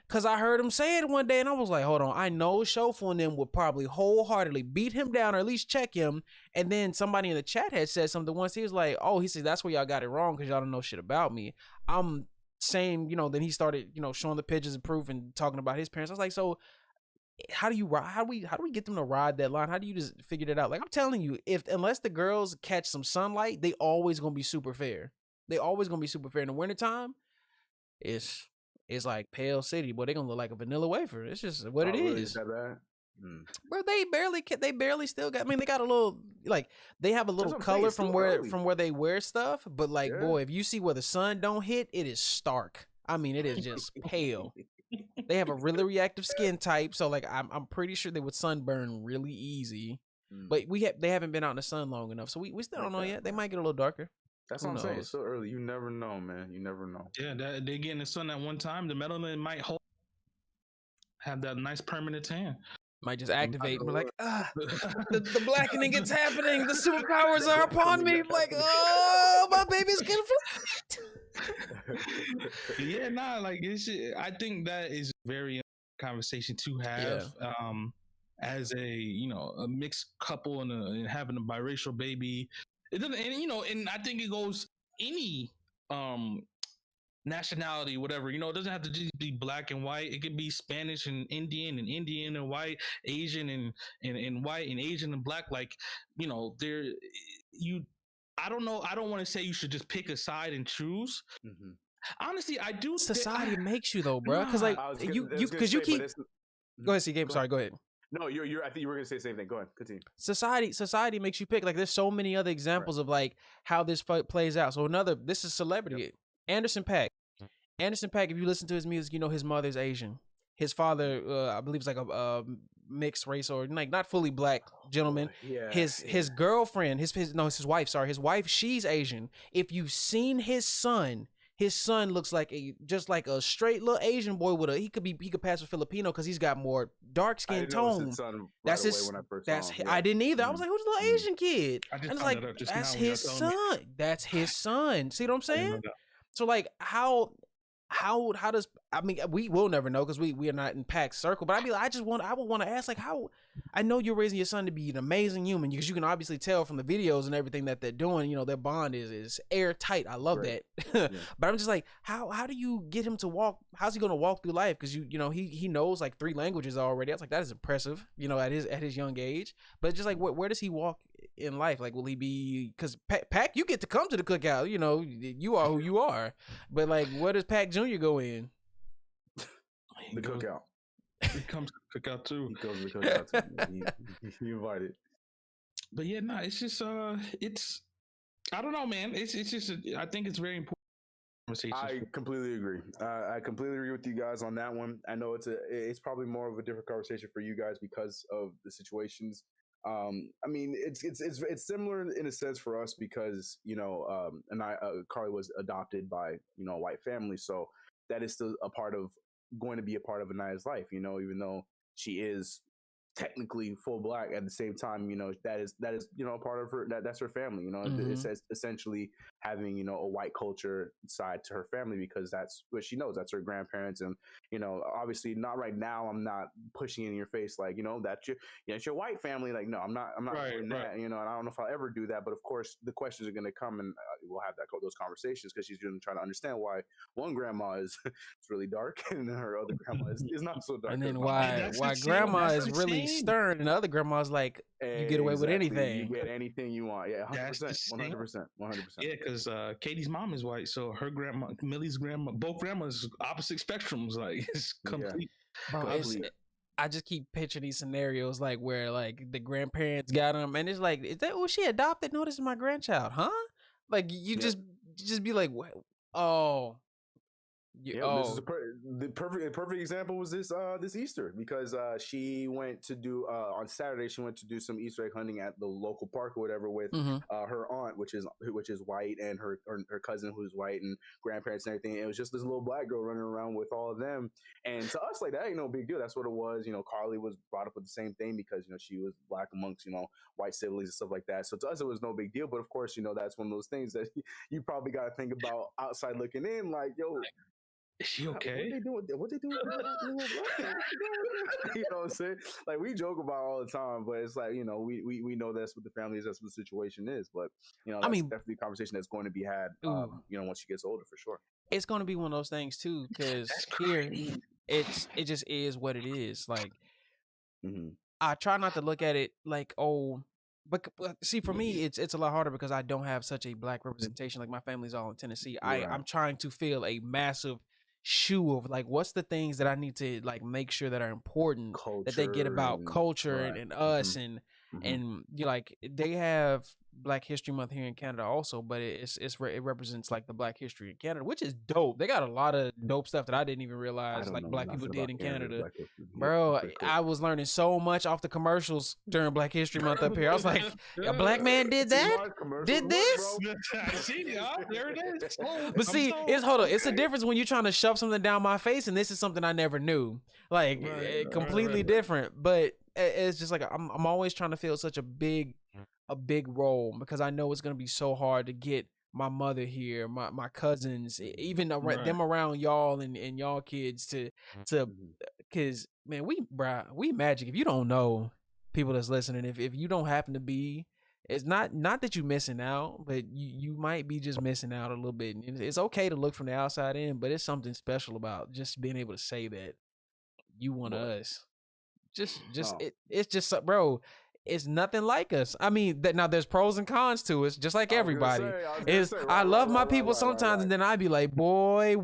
Because I heard him say it one day, and I was like, hold on, I know Shofu and them would probably wholeheartedly beat him down or at least check him. And then somebody in the chat had said something once. He was like, oh, he said, that's where y'all got it wrong, because y'all don't know shit about me. I'm saying, then he started, showing the pictures and proof and talking about his parents. I was like, so how do we get them to ride that line? How do you just figure that out? Like, I'm telling you, unless the girls catch some sunlight, they always gonna be super fair. They always gonna be super fair. In the wintertime, it's like Pale City, but they gonna look like a vanilla wafer. It's just what it really is. Is that bad? Bro, they barely still got. I mean, they got a little, like, they have a little color from where they wear stuff. But like, boy, if you see where the sun don't hit, it is stark. I mean, it is just pale. They have a really reactive skin type, so like, I'm pretty sure they would sunburn really easy. But they haven't been out in the sun long enough, so we still don't know yet. They might get a little darker. That's what I'm saying. It's so early. You never know, man. You never know. Yeah, they get in the sun at one time. The melanin might have that nice permanent tan. Might just activate and be like, the blackening is happening. The superpowers are upon me. Like, oh, my baby's gonna fly. Yeah, like, I think that is very conversation to have. As a mixed couple and having a biracial baby. It doesn't, and I think it goes any nationality, whatever, it doesn't have to just be black and white. It could be Spanish and Indian and white, Asian and white, and Asian and black. Like, I don't know. I don't want to say you should just pick a side and choose. Mm-hmm. Honestly, I do. Society makes you though, bro. Because like you keep. Go ahead, see, Gabe. Sorry, go ahead. No, you're. I think you were gonna say the same thing. Go ahead, continue. Society makes you pick. Like, there's so many other examples of like how this plays out. So this is celebrity. Yep. Anderson .Paak. Anderson .Paak. If you listen to his music, you know his mother's Asian. His father, I believe, is like a mixed race or like not fully black gentleman. His girlfriend, it's his wife. Sorry, his wife. She's Asian. If you've seen his son looks like just like a straight little Asian boy with he could pass for Filipino because he's got more dark skin tone. That's his. I didn't either. I was like, who's the little Asian kid? And it's like, that's his son. That's his son. See what I'm saying? So like, how does, I mean, we will never know because we are not in Paak's circle, but I would want to ask, like, how, I know you're raising your son to be an amazing human because you can obviously tell from the videos and everything that they're doing, you know, their bond is airtight. I love that. Yeah. But I'm just like, how do you get him to walk? How's he going to walk through life? Because you know, he knows like 3 languages already. I was like, that is impressive, you know, at his young age. But just like, where does he walk in life? Like, will he be, because Paak, you get to come to the cookout, you know, you are who you are, but like, where does Paak Jr. go in? The cookout. He comes to the cookout too. He goes to the cookout too. He invited. But yeah, no, it's just it's, I don't know, man. It's just I think it's very important. I completely agree. I completely agree with you guys on that one. I know it's probably more of a different conversation for you guys because of the situations. I mean, it's similar in a sense for us because, you know, Carly was adopted by, you know, a white family, so that is still going to be a part of Anaya's life, you know, even though she is technically full black. At the same time, you know, that is you know, a part of her, that's her family, you know. Mm-hmm. It's essentially having, you know, a white culture side to her family because that's what she knows, that's her grandparents. And, you know, obviously not right now, I'm not pushing it in your face like, you know, that's it's your white family, like, no, I'm not doing that, you know. And I don't know if I'll ever do that, but of course the questions are going to come, and we'll have those conversations because she's going to try to understand why one grandma is it's really dark and her other grandma is not so dark, and then why grandma is really stern and the other grandma's like, you get away with anything, you get anything you want. Yeah, 100%. Yeah, because Katie's mom is white, so her grandma, Millie's grandma, both grandmas opposite spectrums, like it's complete. Yeah. Bro, I just keep picturing these scenarios like where like the grandparents got them and it's like, is that who she adopted? No, this is my grandchild, huh? Like you just be like, what? Oh. This is the perfect example was this Easter because she went to do on Saturday she went to do some Easter egg hunting at the local park or whatever with her aunt, which is white, and her cousin who's white, and grandparents and everything. And it was just this little black girl running around with all of them, and to us, like, that ain't no big deal. That's what it was. You know, Carly was brought up with the same thing because, you know, she was black amongst, you know, white siblings and stuff like that. So to us it was no big deal. But of course, you know, that's one of those things that you probably got to think about outside looking in, like, yo, is she okay? What they doing? You know what I'm saying? Like, we joke about it all the time, but it's like, you know, we know that's what the family is, that's what the situation is. But, you know, that's definitely a conversation that's going to be had, you know, once she gets older, for sure. It's going to be one of those things too, because here it just is what it is. Like, I try not to look at it like, oh, but see, for me, it's a lot harder because I don't have such a black representation. Like, my family's all in Tennessee. I'm trying to fill a massive shoe of like, what's the things that I need to like make sure that are important, that they get about culture and us and you like, they have Black History Month here in Canada also, but it represents like the Black history in Canada, which is dope. They got a lot of dope stuff that I didn't even realize like black people did in Canada. Bro, cool. I was learning so much off the commercials during Black History Month up here. I was like, a black man did that? Did this? There it is. But see, it's a difference when you're trying to shove something down my face, and this is something I never knew. Like, completely different. But it's just like, I'm always trying to fill such a big role because I know it's going to be so hard to get my mother here, my cousins, even them around y'all and y'all kids to because, man, we magic. If you don't know, people that's listening, if you don't happen to be, it's not that you're missing out, but you might be just missing out a little bit. And it's okay to look from the outside in, but it's something special about just being able to say that you one of us. It's just, bro, it's nothing like us. I mean, now there's pros and cons to it, just like everybody. I love my people sometimes, and then I'd be like, boy,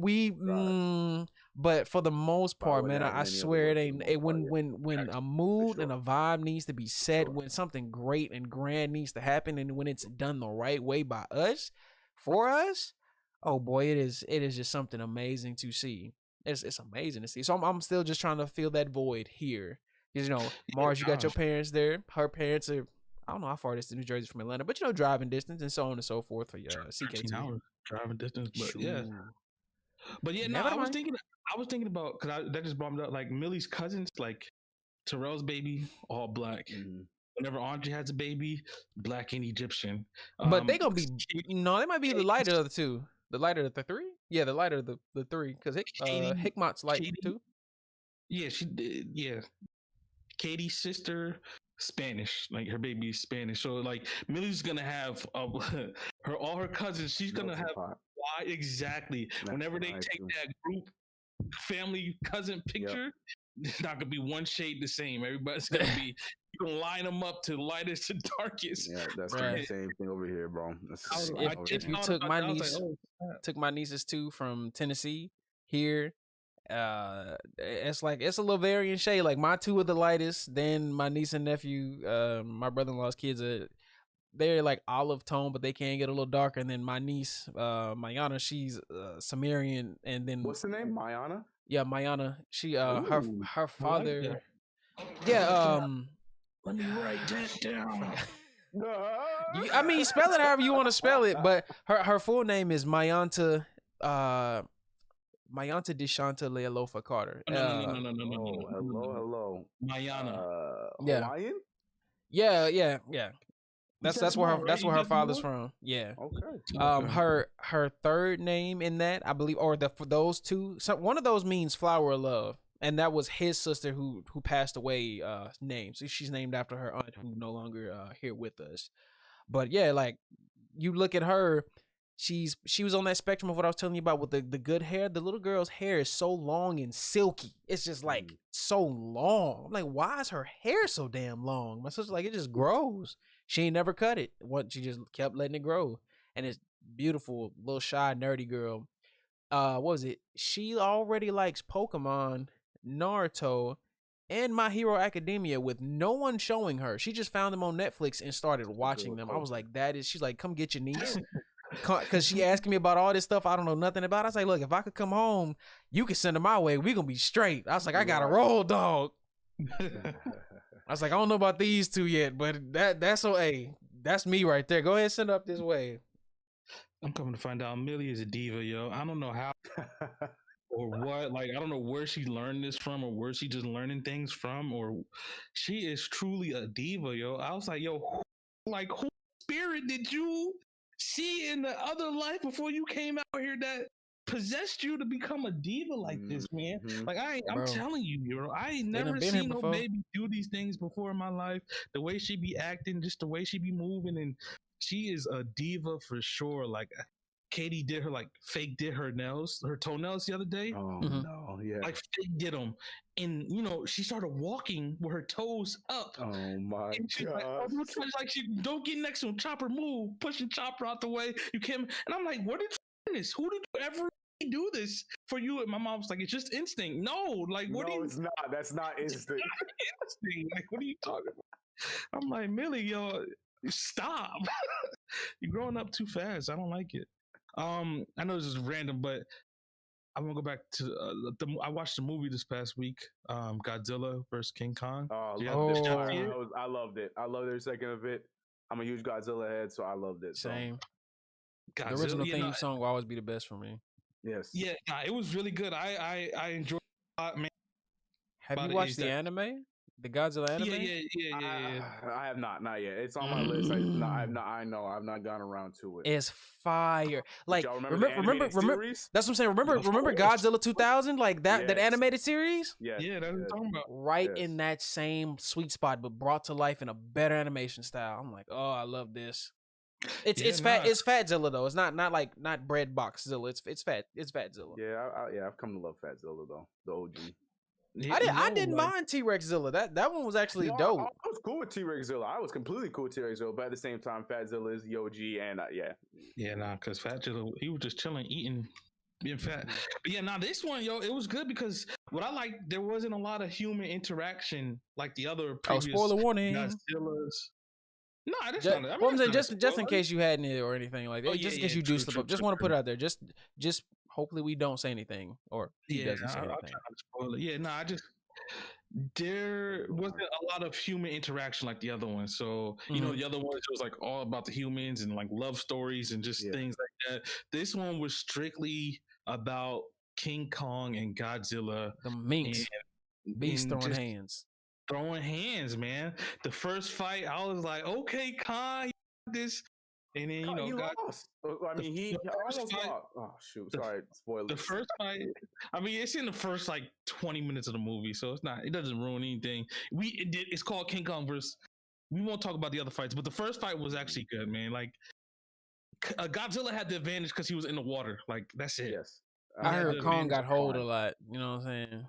but for the most part, man, I swear it ain't. When a mood and a vibe needs to be set, when something great and grand needs to happen, and when it's done the right way by us, for us, oh boy, it is just something amazing to see. It's amazing to see. So I'm still just trying to fill that void here. Because, Mars, you got your parents there. Her parents are, I don't know how far it is to New Jersey from Atlanta, but driving distance and so on and so forth for CK2. Hours driving distance, but yeah. But yeah, I was thinking about, because that just brought me up, like Millie's cousins, like Terrell's baby, all black. Whenever Andre has a baby, black and Egyptian. But they gonna be, they might be the lighter of the two. The lighter of the three? Yeah, the lighter of the three. Because Hickmot's light too. Yeah, she did. Yeah. Katie's sister, Spanish. Like, her baby's Spanish. So, like, Millie's going to have all her cousins. She's going to have, why exactly? Whenever they take that group family cousin picture, it's not going to be one shade the same. Everybody's going to be, you can line them up to lightest to darkest. Yeah, that's the same thing over here, bro. If you took my niece, took my nieces too from Tennessee here, it's a little varying shade. Like, my two are the lightest, then my niece and nephew, my brother-in-law's kids they're like olive tone, but they can get a little darker. And then my niece, Mayana, she's Sumerian. And then what's the name? Mayana? Yeah, Mayana. She her father. Let me write that down. I mean, spell it however you want to spell it, but her full name is Mayanta Deshanta Lealofa Carter. No. Hello. Mayana. Hawaiian? Yeah. That's where her father's from. Yeah. Okay. Her third name in that, I believe, or for those two, one of those means flower of love, and that was his sister who passed away. Name. So she's named after her aunt who no longer here with us. But yeah, like, you look at her. She was on that spectrum of what I was telling you about with the good hair. The little girl's hair is so long and silky. It's just like so long. I'm like, why is her hair so damn long? My sister's like, it just grows. She ain't never cut it. She just kept letting it grow. And it's beautiful, little shy, nerdy girl. What was it? She already likes Pokemon, Naruto, and My Hero Academia with no one showing her. She just found them on Netflix and started watching them. I was like, she's like, come get your niece. Because she asking me about all this stuff I don't know nothing about. I was like, look, if I could come home, you could send her my way. We gonna be straight. I was like, I got a roll, dog. I was like, I don't know about these two yet, but that's me right there. Go ahead, send up this way. I'm coming to find out Millie is a diva, yo. I don't know how or what. Like, I don't know where she learned this from, or where she just learning things from, or she is truly a diva, yo. I was like, yo, who spirit did you see in the other life before you came out here that possessed you to become a diva like this, man? Like, I'm telling you, bro, I ain't never seen no baby do these things before in my life. The way she be acting, just the way she be moving, and she is a diva for sure. Like, Katie did her did her toenails the other day. Oh no, yeah. Like, fake did them. And, she started walking with her toes up. Oh my God. Like, she don't get next to him. Chopper, move. Pushing Chopper out the way. You can't. And I'm like, what did you do this? Who did you ever do this for you? And my mom's like, it's just instinct. No, like, what do you? It's not. That's not instinct. Instinct. Like, what are you talking about? I'm like, Millie, yo, stop. You're growing up too fast. I don't like it. I know this is random, but I want to go back to I watched the movie this past week, Godzilla versus King Kong. I loved it. I loved every second of it. I'm a huge Godzilla head, so I loved it. Same. The original theme song will always be the best for me. Yes. Yeah, it was really good. I enjoyed it a lot, man. Have you watched the anime? The Godzilla anime? Yeah. I have not yet. It's on my list. I've not gone around to it. It's fire. Like, y'all remember series? That's what I'm saying. Remember Godzilla 2000? Like that animated series? Yeah, that's what I'm talking about. Right in that same sweet spot, but brought to life in a better animation style. I'm like, oh, I love this. It's Fatzilla though. It's not bread box Zilla. It's Fatzilla. Yeah, I've come to love Fatzilla though. The OG. I didn't mind T-Rexzilla. That one was actually dope. I was cool with T-Rexzilla. I was completely cool with T-Rexzilla, but at the same time, Fatzilla is the OG, and because Fatzilla, he was just chilling, eating, being fat. But this one, it was good because what I liked, there wasn't a lot of human interaction like the other previous spoiler warning. Godzillas. No, that's not. I mean, just in case you hadn't it or anything like that. Just in case you do slip up. Just want to put it out there. Just hopefully we don't say anything or he doesn't say anything. There wasn't a lot of human interaction like the other one. So, the other ones, it was like all about the humans and like love stories and just things like that. This one was strictly about King Kong and Godzilla. The minks. Beast throwing hands. Throwing hands, man. The first fight, I was like, okay, Kong, this. And then, he lost. I mean, he almost lost. Oh, shoot. Sorry. Spoilers. The first fight, I mean, it's in the first, 20 minutes of the movie, so it doesn't ruin anything. It's called King Kong versus, we won't talk about the other fights, but the first fight was actually good, man. Godzilla had the advantage because he was in the water. That's it. Yes. I heard Kong got hold a lot. You know what I'm saying?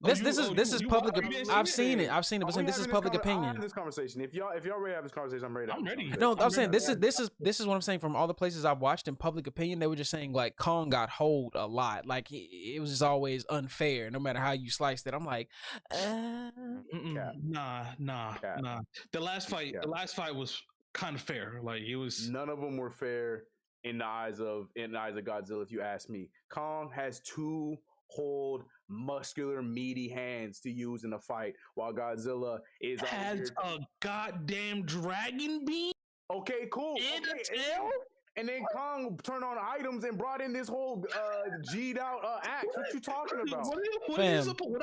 This is public. I've seen it, but this is public opinion. I had this conversation. If y'all ready to have this conversation, I'm ready. I'm ready. No, I'm saying this is what I'm saying. From all the places I've watched in public opinion, they were just saying Kong got hold a lot. It was just always unfair, no matter how you sliced it. I'm like, nah. The last fight was kind of fair. It was. None of them were fair in the eyes of Godzilla. If you ask me, Kong has two muscular, meaty hands to use in a fight, while Godzilla has a goddamn dragon beam. Okay, cool. And then Kong turned on items and brought in this whole G'd out axe. What you talking about? What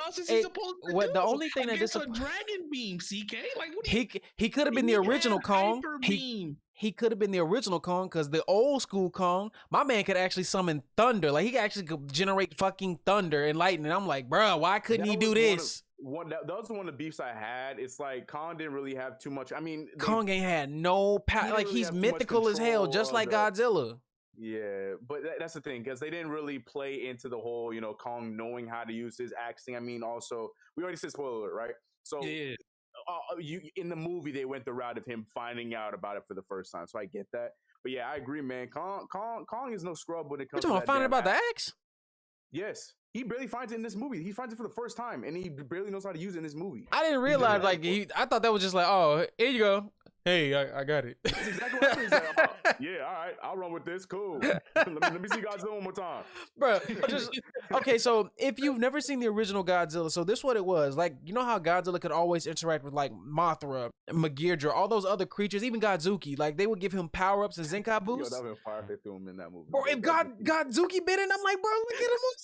else is he supposed to do? The only thing that a dragon beam, CK. He could have been the original Kong. He could have been the original Kong because the old school Kong, my man could actually summon thunder. He actually could generate fucking thunder and lightning. I'm like, bro, why couldn't he do this? That was one of the beefs I had. It's Kong didn't really have too much. I mean, Kong ain't had no power. He's mythical as hell, just like Godzilla. Yeah, but that's the thing, because they didn't really play into the whole, Kong knowing how to use his axe thing. I mean, also, we already said spoiler alert, right? So yeah. In the movie, they went the route of him finding out about it for the first time. So I get that. But yeah, I agree, man. Kong is no scrub when it comes to finding about the axe? Yes. He barely finds it in this movie. He finds it for the first time, and he barely knows how to use it in this movie. I didn't realize, I thought that was just oh, here you go. Hey, I got it. That's exactly what I said. Yeah, all right, I'll run with this. Cool. let me see Godzilla one more time. Bro, okay, so if you've never seen the original Godzilla, so this is what it was. You know how Godzilla could always interact with Mothra, Megidra, all those other creatures, even Godzuki. They would give him power-ups and Zenkai boosts. Yo, that would be fire if they threw him in that movie. Or if Godzuki been in, I'm like, bro, look at him on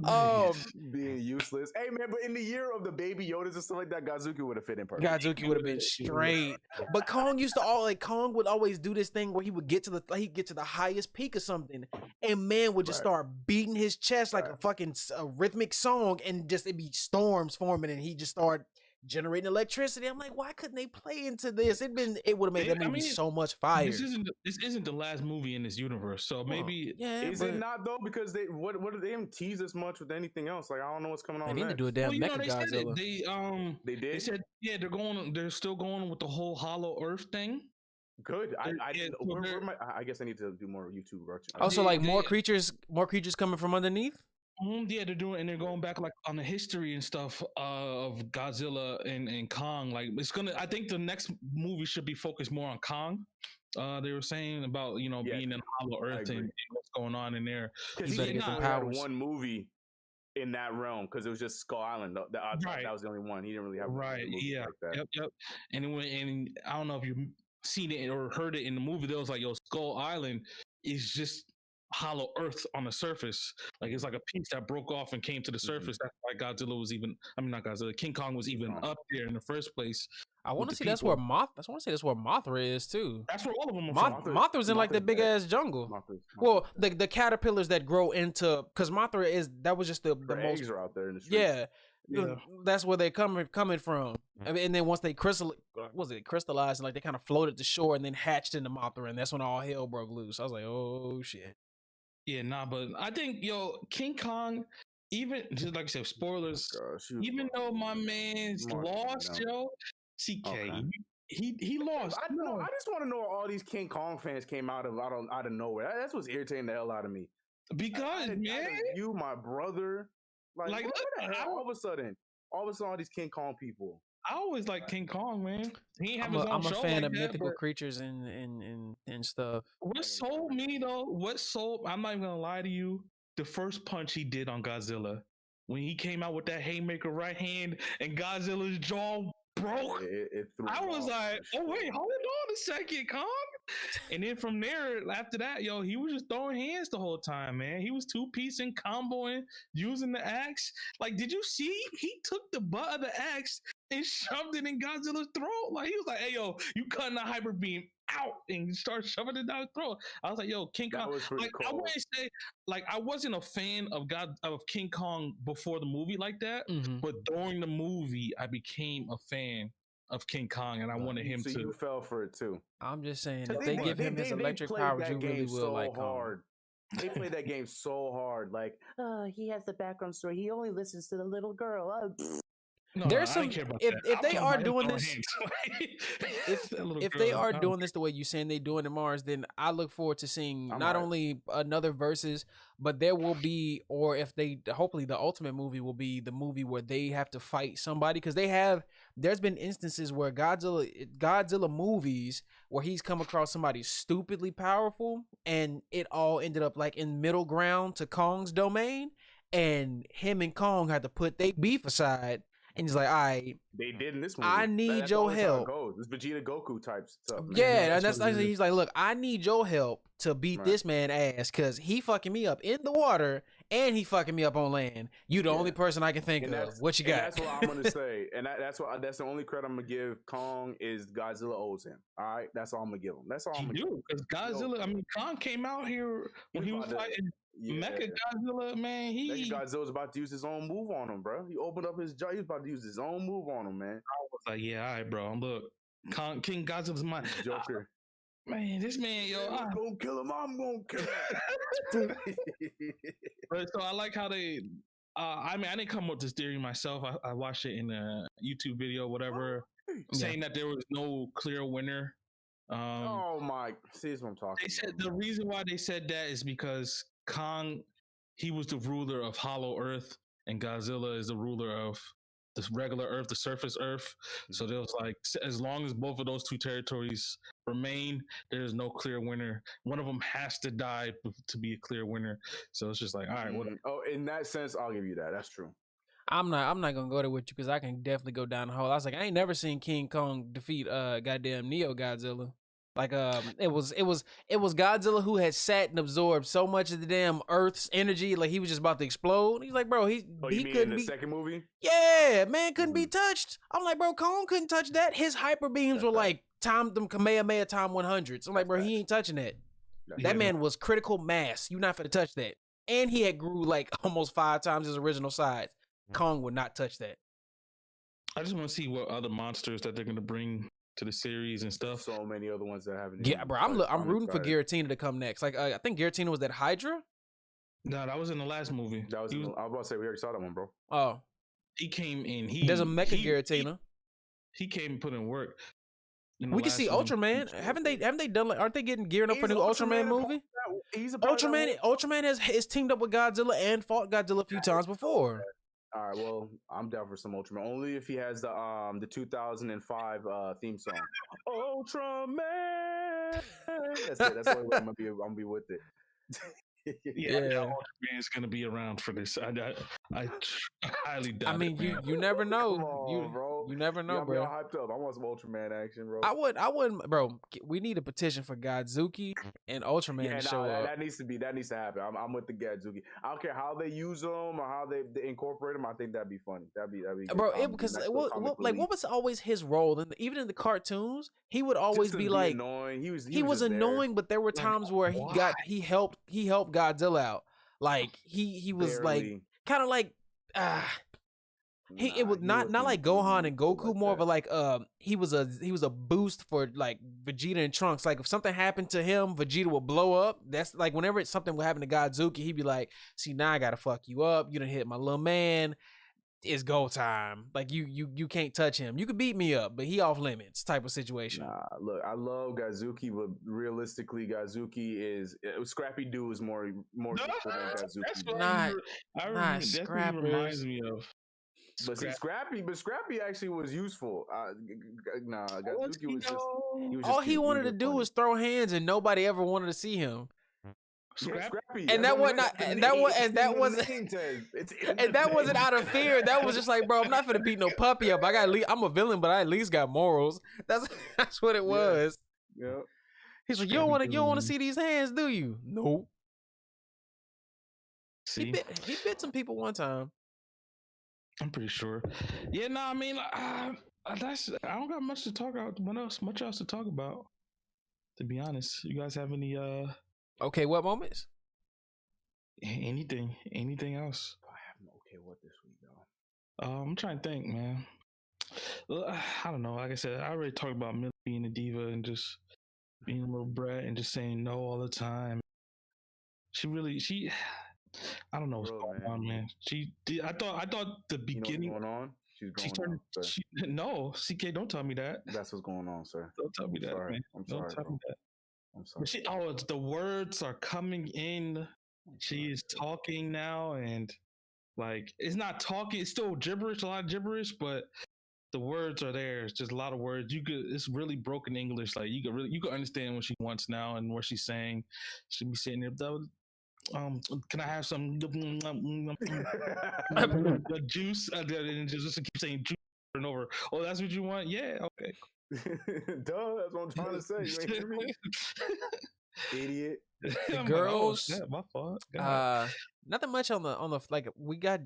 silence. Being useless. Hey, man, but in the year of the baby Yodas and stuff like that, Godzuki would have fit in perfect. Godzuki would have been straight. But Kong used to Kong would always do this thing where he would get to the highest peak or something, and man would just start beating his chest like a fucking rhythmic song, and just it'd be storms forming, and he just start generating electricity. I'm like, why couldn't they play into this? It would have made that movie so much fire. This isn't the last movie in this universe, so maybe is it not though? Because they haven't teased as much with anything else. I don't know what's coming on. They need to do a damn Mecha Godzilla. They did. They said they're still going with the whole Hollow Earth thing. Good. I guess I need to do more YouTube research. Also, more creatures coming from underneath. Yeah, they're going back on the history and stuff of Godzilla and Kong. I think the next movie should be focused more on Kong. They were saying about being in Hollow Earth and what's going on in there. Because he had one movie in that realm, because it was just Skull Island. That was the only one. He didn't really have yeah, like that. Yep. And I don't know if you've seen it or heard it in the movie. There was Skull Island is just hollow earth on the surface. It's like a piece that broke off and came to the surface. That's why Godzilla was not Godzilla, King Kong was even up there in the first place. I want to see that's where Mothra is too. That's where all of them are from. Mothra's in the big ass jungle. Well, the caterpillars that grow into, because Mothra that was just the most eggs are out there in the street. Yeah. That's where they're coming from. And then once they crystallized and they kind of floated to shore and then hatched into Mothra, and that's when all hell broke loose. I was like, oh shit. Yeah, but I think King Kong even just like I said, spoilers. Gosh, Even though my man's lost, yo, CK, Okay. he lost. I just want to know where all these King Kong fans came out of nowhere. That's what's irritating the hell out of me. Because man, you, my brother, like look, all of a sudden, all these King Kong people. I always like King Kong, man. He I'm a fan of mythical creatures and stuff. What sold me though? I'm not even gonna lie to you. The first punch he did on Godzilla, when he came out with that haymaker right hand and Godzilla's jaw broke, I was like, oh wait, hold on a second, Kong. And then from there, after that, yo, he was just throwing hands the whole time, man. He was two-piecing, comboing, using the axe. Like, did you see? He took the butt of the axe and shoved it in Godzilla's throat. Like, he was like, hey, yo, you cutting the hyper beam out, and start shoving it down his throat. I was like, yo, King Kong. Like, cool. I wouldn't say, like, I wasn't a fan of King Kong before the movie like that, but during the movie, I became a fan of King Kong, and I wanted him to. So you fell for it too. I'm just saying, if they give him his electric powers, you really will like hard. They played that game so hard. Like, he has the background story. He only listens to the little girl. No, there's some. If they are doing this, if they are doing this the way you're saying they doing in Mars, then I look forward to seeing not only another versus, but there will be, or if they, hopefully the ultimate movie will be the movie where they have to fight somebody, because there's been instances where Godzilla movies where he's come across somebody stupidly powerful, and it all ended up like in middle ground to Kong's domain, and him and Kong had to put their beef aside. And he's like, all right. They did in this movie. I need your help. It's Vegeta Goku type stuff. Yeah, and that's he's like, look, I need your help to beat this man ass, because he fucking me up in the water and he fucking me up on land. You the only person I can think of. What you got? That's what I'm gonna say. And that's the only credit I'm gonna give Kong is Godzilla owes him. All right, that's all I'm gonna give him. That's all I'm gonna give him. Because Godzilla, I mean, Kong came out here when he was fighting. Mecha Godzilla, man, Godzilla's about to use his own move on him, bro. He opened up his jaw. He was about to use his own move on him, man. I was like, yeah, all right, bro. Look, King Godzilla's mine. Joker. Man, this man, yo, I'm gonna kill him. I'm gonna kill him. But so I like how they. I mean, I didn't come up with this theory myself. I watched it in a YouTube video, whatever, saying that there was no clear winner. Oh my! See, that's what I'm talking. They said the reason why they said that is because Kong, he was the ruler of Hollow Earth, and Godzilla is the ruler of the regular Earth, the surface Earth. So there was like, as long as both of those two territories remain, there is no clear winner. One of them has to die to be a clear winner. So it's just like, all right, whatever. Oh, in that sense, I'll give you that. That's true. I'm not gonna go there with you, because I can definitely go down the hole. I was like, I ain't never seen King Kong defeat goddamn Neo Godzilla. Like it was Godzilla who had sat and absorbed so much of the damn Earth's energy, like he was just about to explode. He's like, bro, he couldn't in the second movie. Yeah, man, couldn't be touched. I'm like, bro, Kong couldn't touch that. His hyper beams were like them Kamehameha time 100s. I'm like, bro, he ain't touching that. That man was critical mass. You not finna touch that. And he had grew like almost 5 times his original size. Kong would not touch that. I just want to see what other monsters that they're gonna bring to the series and stuff. So many other ones that haven't. Yeah, bro, I'm rooting for Giratina to come next. Like, I think Giratina was that Hydra. No, that was in the last movie. I was about to say we already saw that one, bro. Oh, he came in. There's a Mecha Giratina. He came and put in work. We can see Ultraman. Haven't they done? Like, aren't they gearing up for a new Ultraman movie? Ultraman has teamed up with Godzilla and fought Godzilla a few times before. All right, well, I'm down for some Ultraman. Only if he has the 2005 theme song. Ultraman. That's it. That's the only way I'm gonna be with it. Yeah, Ultraman is gonna be around for this. I highly doubt. I mean, you never know. Bro. You never know, bro. I'm hyped up. I want some Ultraman action, bro. I wouldn't, bro. We need a petition for Godzuki and Ultraman to show up. That needs to happen. I'm with the Godzuki. I don't care how they use them or how they incorporate them. I think that'd be funny. That'd be bro. Because what was always his role? And even in the cartoons, he would always be like annoying. He was annoying, but there were times where he helped Godzilla out. Like he was barely. Like kind of like It was he not wasn't like Gohan and useful Goku, like more of that. a like he was a boost for like Vegeta and Trunks. Like if something happened to him, Vegeta would blow up. That's like whenever something would happen to Godzuki, he'd be like, "See, now I gotta fuck you up. You done hit my little man. It's go time. Like you can't touch him. You could beat me up, but he off limits type of situation." Nah, look, I love Gazuki, but realistically, Gazuki is Scrappy Doo is more useful than That's Gazuki. what Not I not remember. That's what he reminds scrappers. me of. But see, Scrappy actually was useful. Nah, Was Gazuki he was just though? All cute. he He was wanted to just do funny. was throw hands, and nobody ever wanted to see him. Yeah, Scrap? Scrappy. And That's that what was I'm not, saying. and that was, It's and the name that of the wasn't, name, Ted. It's in and the that wasn't name. out of fear. That was just like, bro, I'm not gonna beat no puppy up. I'm a villain, but I at least got morals. That's what it Yeah. was. Yeah. He's like, Scrappy you don't want to Doo. see these hands, do you? Nope. See, He bit some people one time. I'm pretty sure. Yeah, no, I mean, that's I don't got much to talk about. Much else to talk about? To be honest, you guys have any Okay, what moments? anything else? I have no okay what this week though. I'm trying to think, man. I don't know. Like I said, I already talked about Millie being a diva and just being a little brat and just saying no all the time. She I don't know what's going on, man. She did. I thought the beginning. You know what's going on? She's She growing started. up, sir. No, CK, don't tell me that. That's what's going on, sir. Don't tell me I'm that, sorry. man. I'm Don't sorry, tell bro. me that. I'm sorry. But the words are coming in. She is talking now, and like it's not talking. It's still gibberish, a lot of gibberish, but the words are there. It's just a lot of words. It's really broken English. Like you could understand what she wants now and what she's saying. She'll be sitting there. Can I have some juice? And just keep saying juice over and over. Oh, that's what you want? Yeah, okay. Duh, that's what I'm trying to say. You ain't hear me? Idiot. The I'm girls, like, oh, my fault. nothing much on the like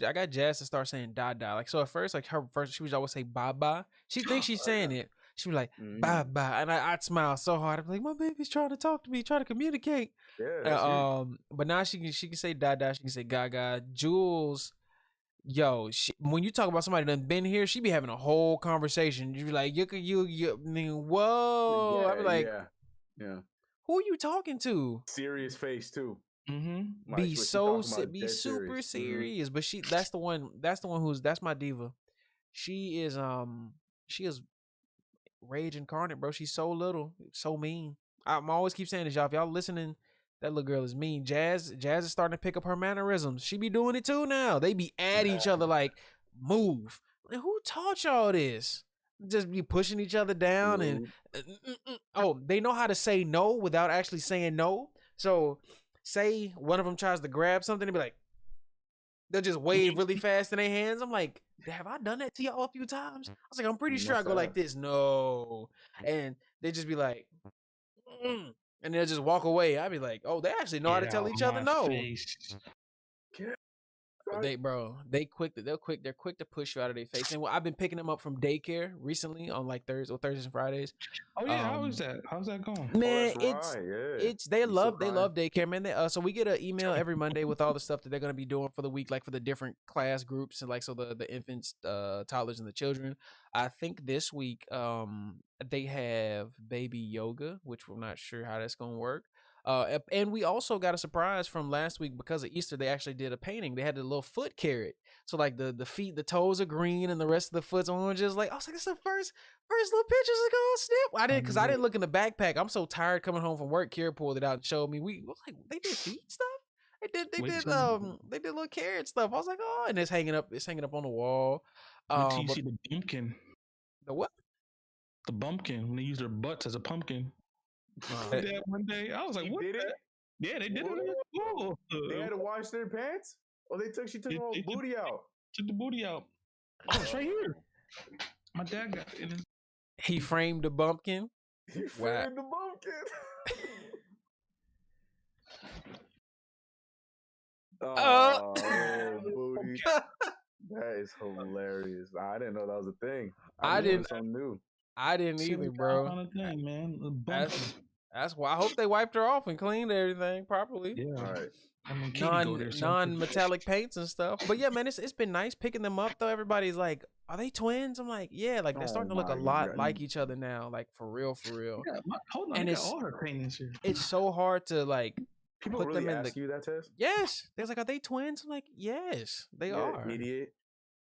I got Jazz to start saying da da. Like so at first, like her first she would always say bye bye. She thinks she's saying it. She was like bye bye, and I'd smile so hard. I'm like, my baby's trying to talk to me, trying to communicate. Yeah, that's but now she can say da da. She can say gaga. Jules, yo, when you talk about somebody that done been here, she be having a whole conversation. You be like, you I mean, whoa. I be like, yeah. who are you talking to? Serious face too. Mm-hmm. Be super serious. But that's the one that's my diva. She is rage incarnate, bro. She's so little, so mean. I'm always keep saying this, y'all. If y'all listening, that little girl is mean. Jazz is starting to pick up her mannerisms. She be doing it too now. They be at each other like, move. Like, who taught y'all this? Just be pushing each other down and they know how to say no without actually saying no. So say one of them tries to grab something and be like, they'll just wave really fast in their hands. I'm like, have I done that to y'all a few times? I was like, I'm pretty sure I go like this. No. And they just be like, and they'll just walk away. I'd be like, oh, they actually know how to tell each other no. They're quick to push you out of their face. And I've been picking them up from daycare recently on like Thursdays and Fridays. Oh yeah, how's that going? Man, right. they love daycare, man. So we get an email every Monday with all the stuff that they're gonna be doing for the week, like for the different class groups and like so the infants, toddlers, and the children. I think this week they have baby yoga, which we're not sure how that's gonna work. And we also got a surprise from last week because of Easter. They actually did a painting. They had a little foot carrot. So like the feet, the toes are green, and the rest of the foot's orange. Like I was like, it's the first little pictures are going snip. I didn't look in the backpack. I'm so tired coming home from work. Kira pulled it out and showed me. We was like, they did feet stuff. They did little carrot stuff. I was like, oh, and it's hanging up on the wall. Wait till you see the bumpkin. The what? The bumpkin when they use their butts as a pumpkin. That one day, I was like, "What?" Yeah, they did it. Oh. They had to wash their pants. Oh, she took the whole booty out. Took the booty out. Oh, it's right here. My dad got it. He framed the bumpkin. He framed the bumpkin. Booty. That is hilarious. I didn't know that was a thing. I didn't. Something new. I didn't either, bro. Kind of thing, man. That's why I hope they wiped her off and cleaned everything properly. Yeah. All right. I mean, Katie go there. Non-metallic paints and stuff. But yeah, man, it's been nice picking them up though. Everybody's like, "Are they twins?" I'm like, "Yeah." Like they're starting to look a lot like each other now. Like for real, for real. Yeah, hold on, and it's all her paintings here. It's so hard to like People put really them in ask you that, Tess? Yes. They're like, "Are they twins?" I'm like, "Yes, they are." Idiot.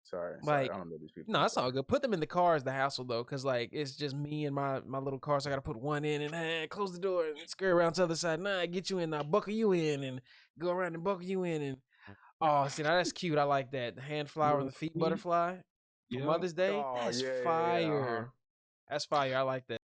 Sorry, Like, I don't know these people. no, it's all good. Put them in the car is the hassle though, because like it's just me and my little car, so I gotta put one in and close the door and scurry around to the other side. Nah, get you in, now buckle you in, and go around and buckle you in. And see, now that's cute. I like that. The hand flower and the feet butterfly for Mother's Day. That's fire. That's fire. I like that.